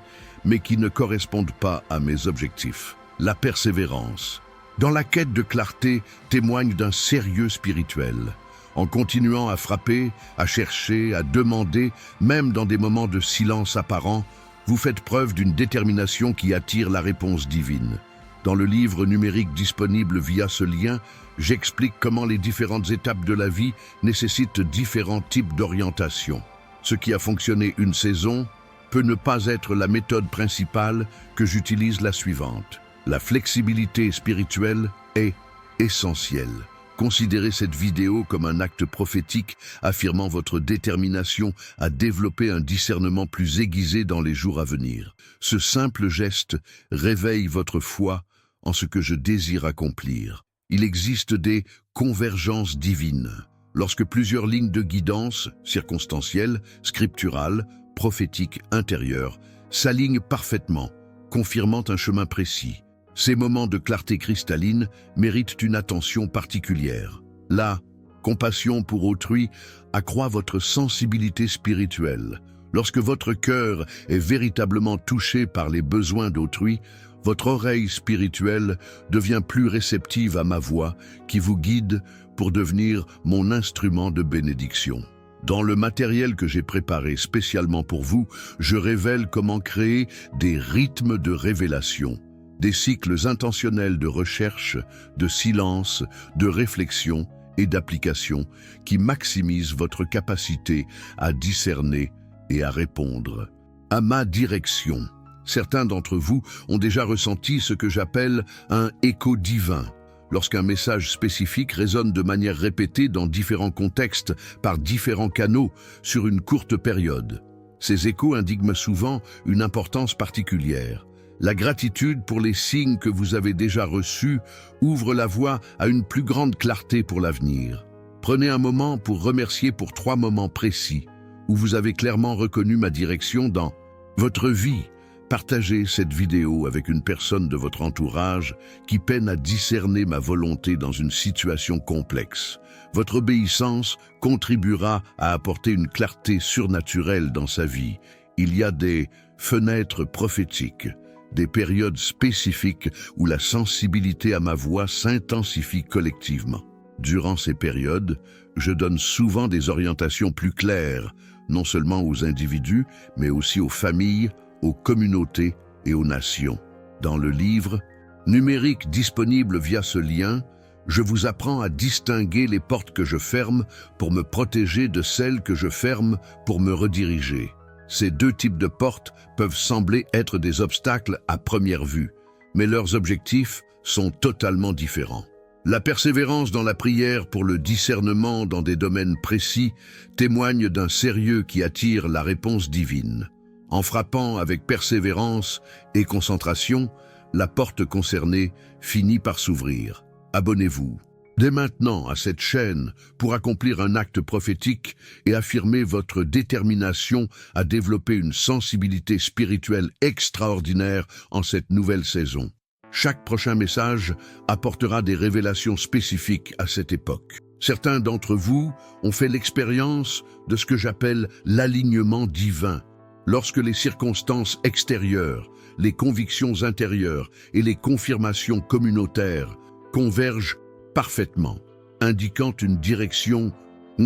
mais qui ne correspondent pas à mes objectifs. La persévérance, dans la quête de clarté, témoigne d'un sérieux spirituel. En continuant à frapper, à chercher, à demander, même dans des moments de silence apparent, vous faites preuve d'une détermination qui attire la réponse divine. Dans le livre numérique disponible via ce lien, j'explique comment les différentes étapes de la vie nécessitent différents types d'orientation. Ce qui a fonctionné une saison peut ne pas être la méthode principale que j'utilise la suivante. La flexibilité spirituelle est essentielle. Considérez cette vidéo comme un acte prophétique affirmant votre détermination à développer un discernement plus aiguisé dans les jours à venir. Ce simple geste réveille votre foi en ce que je désire accomplir. Il existe des convergences divines. Lorsque plusieurs lignes de guidance, circonstancielles, scripturales, prophétiques, intérieures, s'alignent parfaitement, confirmant un chemin précis. Ces moments de clarté cristalline méritent une attention particulière. La compassion pour autrui accroît votre sensibilité spirituelle. Lorsque votre cœur est véritablement touché par les besoins d'autrui, votre oreille spirituelle devient plus réceptive à ma voix qui vous guide pour devenir mon instrument de bénédiction. Dans le matériel que j'ai préparé spécialement pour vous, je révèle comment créer des rythmes de révélation, des cycles intentionnels de recherche, de silence, de réflexion et d'application qui maximisent votre capacité à discerner et à répondre à ma direction. Certains d'entre vous ont déjà ressenti ce que j'appelle un écho divin, lorsqu'un message spécifique résonne de manière répétée dans différents contextes, par différents canaux, sur une courte période. Ces échos indiquent souvent une importance particulière. La gratitude pour les signes que vous avez déjà reçus ouvre la voie à une plus grande clarté pour l'avenir. Prenez un moment pour remercier pour 3 moments précis, où vous avez clairement reconnu ma direction dans votre vie. Partagez cette vidéo avec une personne de votre entourage qui peine à discerner ma volonté dans une situation complexe. Votre obéissance contribuera à apporter une clarté surnaturelle dans sa vie. Il y a des fenêtres prophétiques, des périodes spécifiques où la sensibilité à ma voix s'intensifie collectivement. Durant ces périodes, je donne souvent des orientations plus claires, non seulement aux individus, mais aussi aux familles, aux communautés et aux nations. Dans le livre numérique disponible via ce lien, je vous apprends à distinguer les portes que je ferme pour me protéger de celles que je ferme pour me rediriger. Ces 2 types de portes peuvent sembler être des obstacles à première vue, mais leurs objectifs sont totalement différents. La persévérance dans la prière pour le discernement dans des domaines précis témoigne d'un sérieux qui attire la réponse divine. En frappant avec persévérance et concentration, la porte concernée finit par s'ouvrir. Abonnez-vous dès maintenant à cette chaîne pour accomplir un acte prophétique et affirmer votre détermination à développer une sensibilité spirituelle extraordinaire en cette nouvelle saison. Chaque prochain message apportera des révélations spécifiques à cette époque. Certains d'entre vous ont fait l'expérience de ce que j'appelle l'alignement divin. Lorsque les circonstances extérieures, les convictions intérieures et les confirmations communautaires convergent parfaitement, indiquant une direction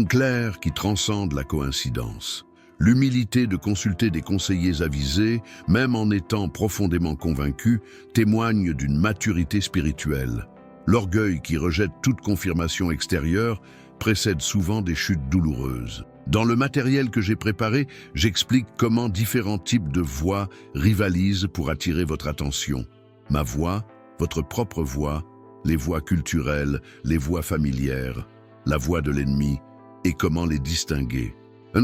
claire qui transcende la coïncidence. L'humilité de consulter des conseillers avisés, même en étant profondément convaincu, témoigne d'une maturité spirituelle. L'orgueil qui rejette toute confirmation extérieure précède souvent des chutes douloureuses. Dans le matériel que j'ai préparé, j'explique comment différents types de voix rivalisent pour attirer votre attention. Ma voix, votre propre voix, les voix culturelles, les voix familières, la voix de l'ennemi, et comment les distinguer.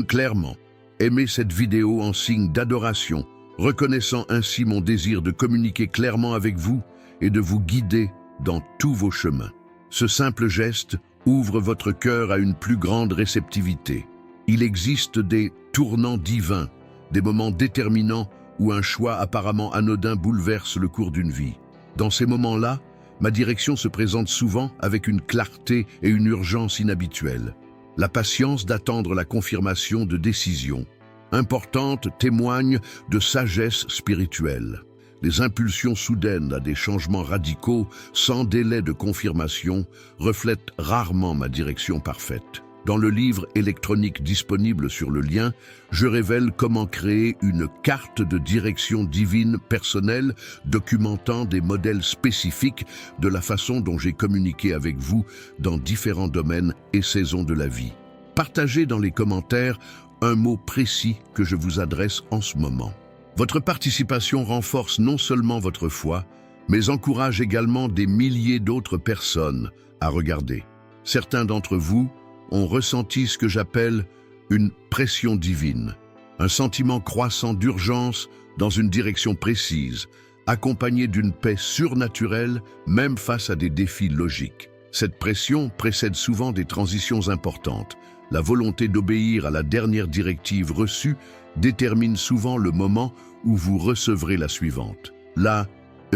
Clairement, aimez cette vidéo en signe d'adoration, reconnaissant ainsi mon désir de communiquer clairement avec vous et de vous guider dans tous vos chemins. Ce simple geste ouvre votre cœur à une plus grande réceptivité. Il existe des tournants divins, des moments déterminants où un choix apparemment anodin bouleverse le cours d'une vie. Dans ces moments-là, ma direction se présente souvent avec une clarté et une urgence inhabituelles. La patience d'attendre la confirmation de décisions importantes témoigne de sagesse spirituelle. Les impulsions soudaines à des changements radicaux, sans délai de confirmation, reflètent rarement ma direction parfaite. Dans le livre électronique disponible sur le lien, je révèle comment créer une carte de direction divine personnelle documentant des modèles spécifiques de la façon dont j'ai communiqué avec vous dans différents domaines et saisons de la vie. Partagez dans les commentaires un mot précis que je vous adresse en ce moment. Votre participation renforce non seulement votre foi, mais encourage également des milliers d'autres personnes à regarder. Certains d'entre vous ont ressenti ce que j'appelle une pression divine, un sentiment croissant d'urgence dans une direction précise, accompagné d'une paix surnaturelle même face à des défis logiques. Cette pression précède souvent des transitions importantes. La volonté d'obéir à la dernière directive reçue détermine souvent le moment où vous recevrez la suivante. La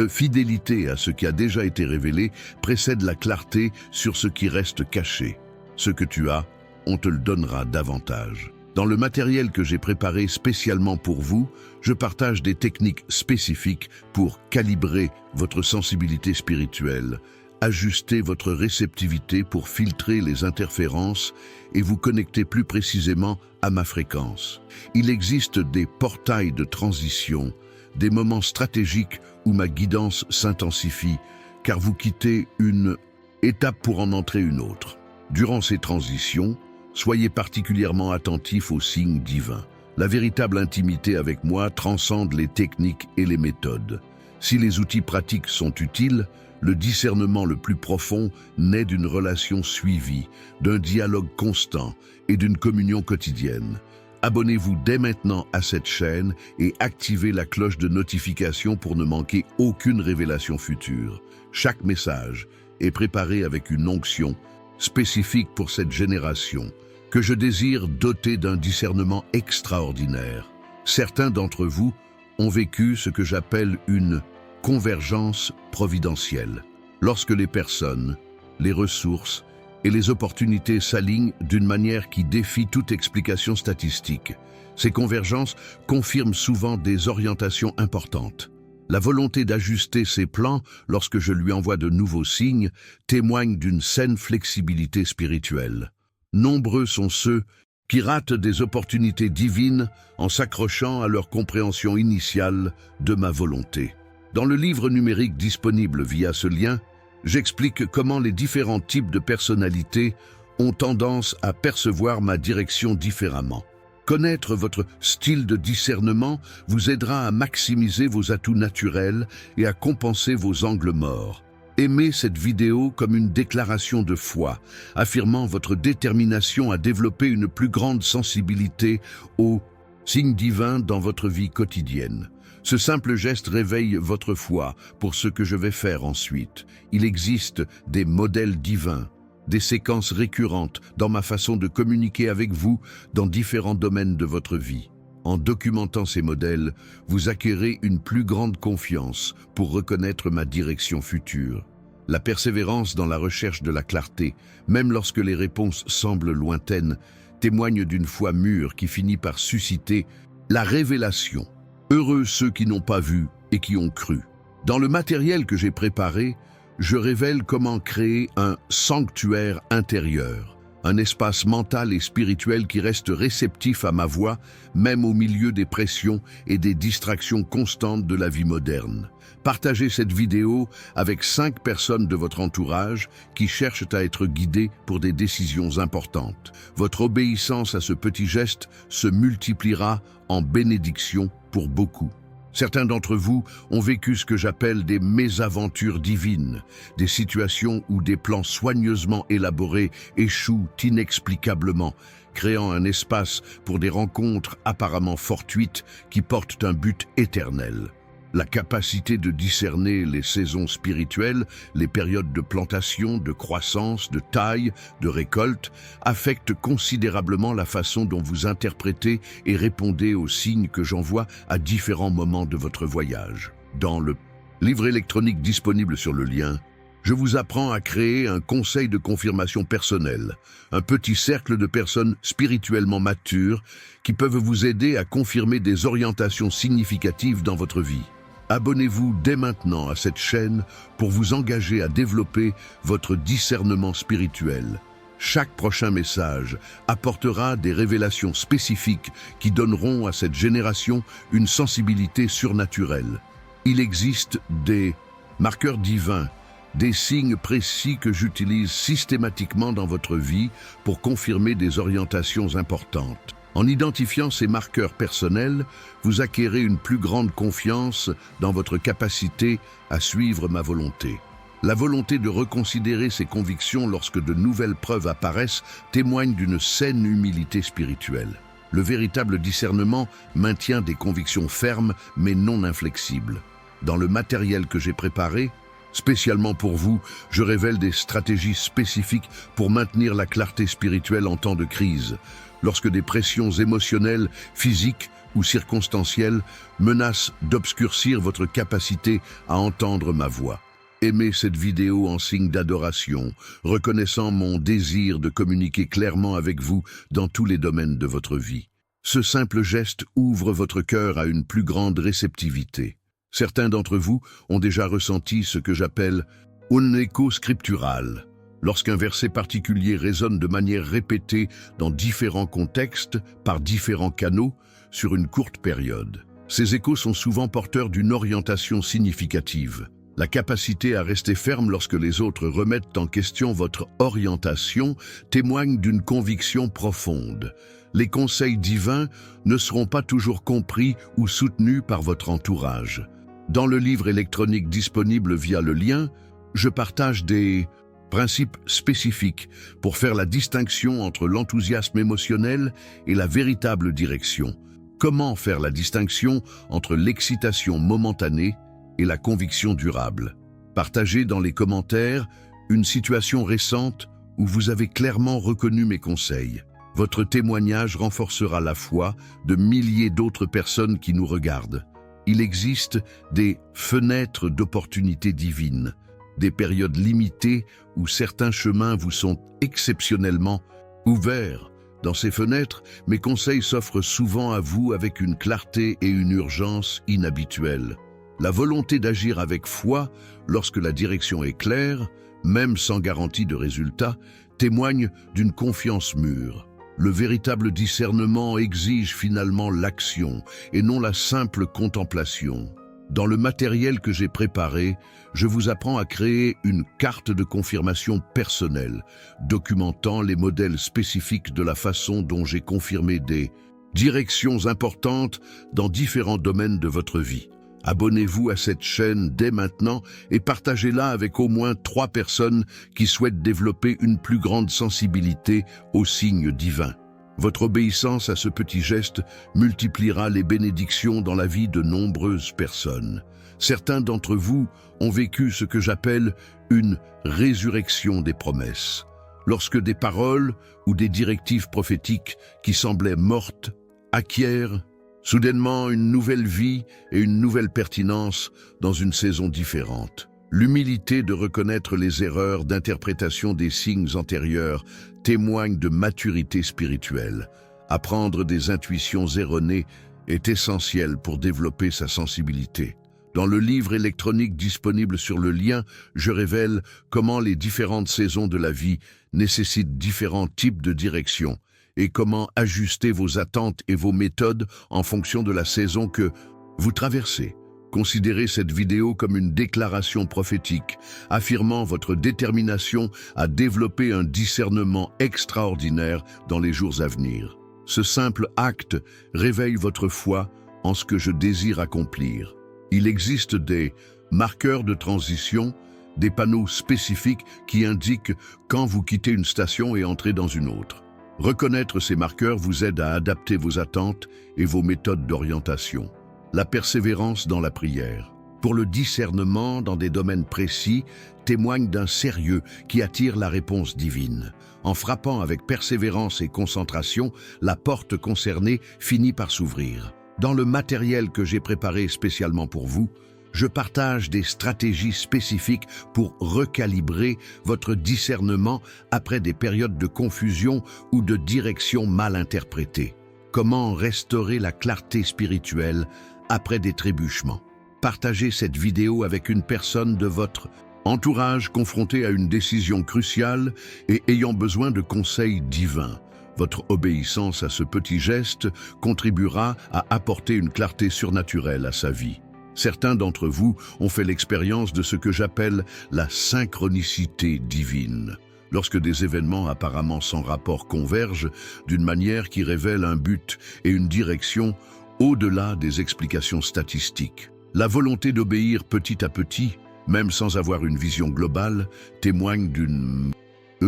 fidélité à ce qui a déjà été révélé précède la clarté sur ce qui reste caché. Ce que tu as, on te le donnera davantage. Dans le matériel que j'ai préparé spécialement pour vous, je partage des techniques spécifiques pour calibrer votre sensibilité spirituelle, ajuster votre réceptivité pour filtrer les interférences et vous connecter plus précisément à ma fréquence. Il existe des portails de transition, des moments stratégiques où ma guidance s'intensifie, car vous quittez une étape pour en entrer une autre. Durant ces transitions, soyez particulièrement attentifs aux signes divins. La véritable intimité avec moi transcende les techniques et les méthodes. Si les outils pratiques sont utiles, le discernement le plus profond naît d'une relation suivie, d'un dialogue constant et d'une communion quotidienne. Abonnez-vous dès maintenant à cette chaîne et activez la cloche de notification pour ne manquer aucune révélation future. Chaque message est préparé avec une onction spécifique pour cette génération, que je désire doter d'un discernement extraordinaire. Certains d'entre vous ont vécu ce que j'appelle une convergence providentielle, lorsque les personnes, les ressources et les opportunités s'alignent d'une manière qui défie toute explication statistique. Ces convergences confirment souvent des orientations importantes. La volonté d'ajuster ses plans lorsque je lui envoie de nouveaux signes témoigne d'une saine flexibilité spirituelle. Nombreux sont ceux qui ratent des opportunités divines en s'accrochant à leur compréhension initiale de ma volonté. Dans le livre numérique disponible via ce lien, j'explique comment les différents types de personnalités ont tendance à percevoir ma direction différemment. Connaître votre style de discernement vous aidera à maximiser vos atouts naturels et à compenser vos angles morts. Aimez cette vidéo comme une déclaration de foi, affirmant votre détermination à développer une plus grande sensibilité aux signes divins dans votre vie quotidienne. Ce simple geste réveille votre foi pour ce que je vais faire ensuite. Il existe des modèles divins, des séquences récurrentes dans ma façon de communiquer avec vous dans différents domaines de votre vie. En documentant ces modèles, vous acquérez une plus grande confiance pour reconnaître ma direction future. La persévérance dans la recherche de la clarté, même lorsque les réponses semblent lointaines, témoigne d'une foi mûre qui finit par susciter la révélation. Heureux ceux qui n'ont pas vu et qui ont cru. Dans le matériel que j'ai préparé, je révèle comment créer un sanctuaire intérieur, un espace mental et spirituel qui reste réceptif à ma voix, même au milieu des pressions et des distractions constantes de la vie moderne. Partagez cette vidéo avec 5 personnes de votre entourage qui cherchent à être guidées pour des décisions importantes. Votre obéissance à ce petit geste se multipliera en bénédiction pour beaucoup. Certains d'entre vous ont vécu ce que j'appelle des mésaventures divines, des situations où des plans soigneusement élaborés échouent inexplicablement, créant un espace pour des rencontres apparemment fortuites qui portent un but éternel. La capacité de discerner les saisons spirituelles, les périodes de plantation, de croissance, de taille, de récolte, affecte considérablement la façon dont vous interprétez et répondez aux signes que j'envoie à différents moments de votre voyage. Dans le livre électronique disponible sur le lien, je vous apprends à créer un conseil de confirmation personnel, un petit cercle de personnes spirituellement matures qui peuvent vous aider à confirmer des orientations significatives dans votre vie. Abonnez-vous dès maintenant à cette chaîne pour vous engager à développer votre discernement spirituel. Chaque prochain message apportera des révélations spécifiques qui donneront à cette génération une sensibilité surnaturelle. Il existe des marqueurs divins, des signes précis que j'utilise systématiquement dans votre vie pour confirmer des orientations importantes. En identifiant ces marqueurs personnels, vous acquérez une plus grande confiance dans votre capacité à suivre ma volonté. La volonté de reconsidérer ses convictions lorsque de nouvelles preuves apparaissent témoigne d'une saine humilité spirituelle. Le véritable discernement maintient des convictions fermes mais non inflexibles. Dans le matériel que j'ai préparé, spécialement pour vous, je révèle des stratégies spécifiques pour maintenir la clarté spirituelle en temps de crise. lorsque des pressions émotionnelles, physiques ou circonstancielles menacent d'obscurcir votre capacité à entendre ma voix. Aimez cette vidéo en signe d'adoration, reconnaissant mon désir de communiquer clairement avec vous dans tous les domaines de votre vie. Ce simple geste ouvre votre cœur à une plus grande réceptivité. Certains d'entre vous ont déjà ressenti ce que j'appelle un écho scriptural, lorsqu'un verset particulier résonne de manière répétée dans différents contextes, par différents canaux, sur une courte période. Ces échos sont souvent porteurs d'une orientation significative. La capacité à rester ferme lorsque les autres remettent en question votre orientation témoigne d'une conviction profonde. Les conseils divins ne seront pas toujours compris ou soutenus par votre entourage. Dans le livre électronique disponible via le lien, je partage des principes spécifiques pour faire la distinction entre l'enthousiasme émotionnel et la véritable direction. Comment faire la distinction entre l'excitation momentanée et la conviction durable? Partagez dans les commentaires une situation récente où vous avez clairement reconnu mes conseils. Votre témoignage renforcera la foi de milliers d'autres personnes qui nous regardent. Il existe des fenêtres d'opportunités divines, des périodes limitées où certains chemins vous sont exceptionnellement ouverts. Dans ces fenêtres, mes conseils s'offrent souvent à vous avec une clarté et une urgence inhabituelles. La volonté d'agir avec foi, lorsque la direction est claire, même sans garantie de résultat, témoigne d'une confiance mûre. Le véritable discernement exige finalement l'action et non la simple contemplation. Dans le matériel que j'ai préparé, je vous apprends à créer une carte de confirmation personnelle, documentant les modèles spécifiques de la façon dont j'ai confirmé des directions importantes dans différents domaines de votre vie. Abonnez-vous à cette chaîne dès maintenant et partagez-la avec au moins 3 personnes qui souhaitent développer une plus grande sensibilité aux signes divins. Votre obéissance à ce petit geste multipliera les bénédictions dans la vie de nombreuses personnes. Certains d'entre vous ont vécu ce que j'appelle une résurrection des promesses. Lorsque des paroles ou des directives prophétiques qui semblaient mortes acquièrent soudainement une nouvelle vie et une nouvelle pertinence dans une saison différente. L'humilité de reconnaître les erreurs d'interprétation des signes antérieurs témoigne de maturité spirituelle. Apprendre des intuitions erronées est essentiel pour développer sa sensibilité. Dans le livre électronique disponible sur le lien, je révèle comment les différentes saisons de la vie nécessitent différents types de direction et comment ajuster vos attentes et vos méthodes en fonction de la saison que vous traversez. Considérez cette vidéo comme une déclaration prophétique, affirmant votre détermination à développer un discernement extraordinaire dans les jours à venir. Ce simple acte réveille votre foi en ce que je désire accomplir. Il existe des marqueurs de transition, des panneaux spécifiques qui indiquent quand vous quittez une station et entrez dans une autre. Reconnaître ces marqueurs vous aide à adapter vos attentes et vos méthodes d'orientation. La persévérance dans la prière, pour le discernement dans des domaines précis, témoigne d'un sérieux qui attire la réponse divine. En frappant avec persévérance et concentration, la porte concernée finit par s'ouvrir. Dans le matériel que j'ai préparé spécialement pour vous, je partage des stratégies spécifiques pour recalibrer votre discernement après des périodes de confusion ou de direction mal interprétées. Comment restaurer la clarté spirituelle après des trébuchements? Partagez cette vidéo avec une personne de votre entourage confronté à une décision cruciale et ayant besoin de conseils divins. Votre obéissance à ce petit geste contribuera à apporter une clarté surnaturelle à sa vie. Certains d'entre vous ont fait l'expérience de ce que j'appelle la synchronicité divine. Lorsque des événements apparemment sans rapport convergent d'une manière qui révèle un but et une direction au-delà des explications statistiques. La volonté d'obéir petit à petit, même sans avoir une vision globale, témoigne d'une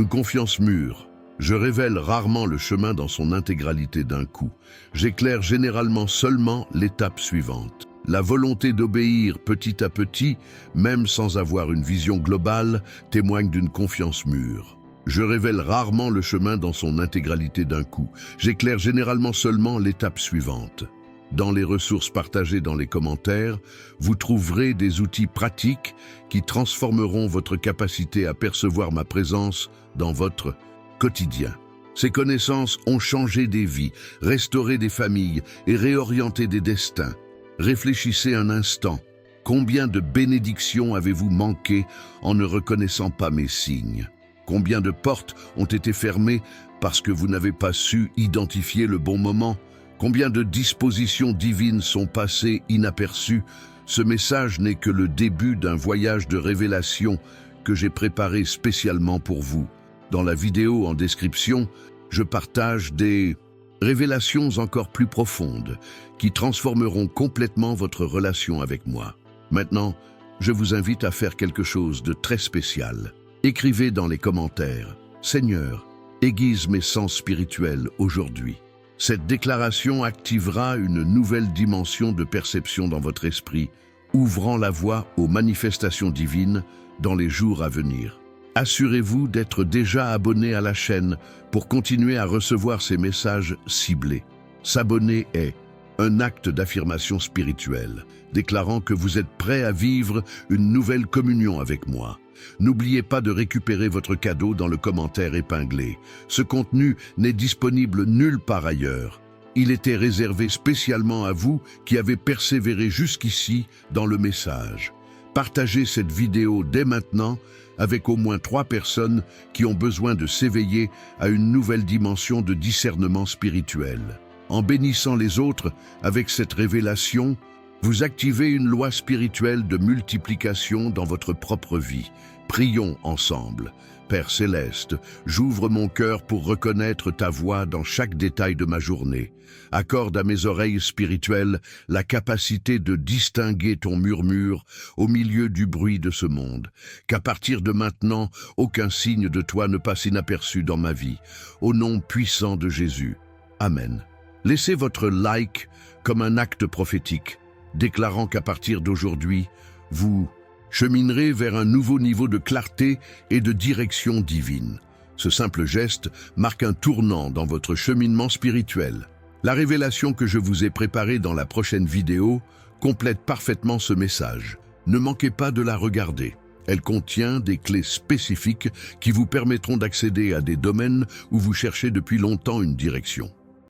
confiance mûre. Je révèle rarement le chemin dans son intégralité d'un coup. J'éclaire généralement seulement l'étape suivante. La volonté d'obéir petit à petit, même sans avoir une vision globale, témoigne d'une confiance mûre. Je révèle rarement le chemin dans son intégralité d'un coup. J'éclaire généralement seulement l'étape suivante. Dans les ressources partagées dans les commentaires, vous trouverez des outils pratiques qui transformeront votre capacité à percevoir ma présence dans votre quotidien. Ces connaissances ont changé des vies, restauré des familles et réorienté des destins. Réfléchissez un instant. Combien de bénédictions avez-vous manqué en ne reconnaissant pas mes signes? Combien de portes ont été fermées parce que vous n'avez pas su identifier le bon moment? Combien de dispositions divines sont passées inaperçues? Ce message n'est que le début d'un voyage de révélation que j'ai préparé spécialement pour vous. Dans la vidéo en description, je partage des révélations encore plus profondes qui transformeront complètement votre relation avec moi. Maintenant, je vous invite à faire quelque chose de très spécial. Écrivez dans les commentaires « Seigneur, aiguise mes sens spirituels aujourd'hui ». Cette déclaration activera une nouvelle dimension de perception dans votre esprit, ouvrant la voie aux manifestations divines dans les jours à venir. Assurez-vous d'être déjà abonné à la chaîne pour continuer à recevoir ces messages ciblés. S'abonner est un acte d'affirmation spirituelle, déclarant que vous êtes prêt à vivre une nouvelle communion avec moi. N'oubliez pas de récupérer votre cadeau dans le commentaire épinglé. Ce contenu n'est disponible nulle part ailleurs. Il était réservé spécialement à vous qui avez persévéré jusqu'ici dans le message. Partagez cette vidéo dès maintenant avec au moins 3 personnes qui ont besoin de s'éveiller à une nouvelle dimension de discernement spirituel. En bénissant les autres avec cette révélation, vous activez une loi spirituelle de multiplication dans votre propre vie. Prions ensemble. Père Céleste, j'ouvre mon cœur pour reconnaître ta voix dans chaque détail de ma journée. Accorde à mes oreilles spirituelles la capacité de distinguer ton murmure au milieu du bruit de ce monde. Qu'à partir de maintenant, aucun signe de toi ne passe inaperçu dans ma vie. Au nom puissant de Jésus. Amen. Laissez votre like comme un acte prophétique, déclarant qu'à partir d'aujourd'hui, vous cheminerez vers un nouveau niveau de clarté et de direction divine. Ce simple geste marque un tournant dans votre cheminement spirituel. La révélation que je vous ai préparée dans la prochaine vidéo complète parfaitement ce message. Ne manquez pas de la regarder. Elle contient des clés spécifiques qui vous permettront d'accéder à des domaines où vous cherchez depuis longtemps une direction.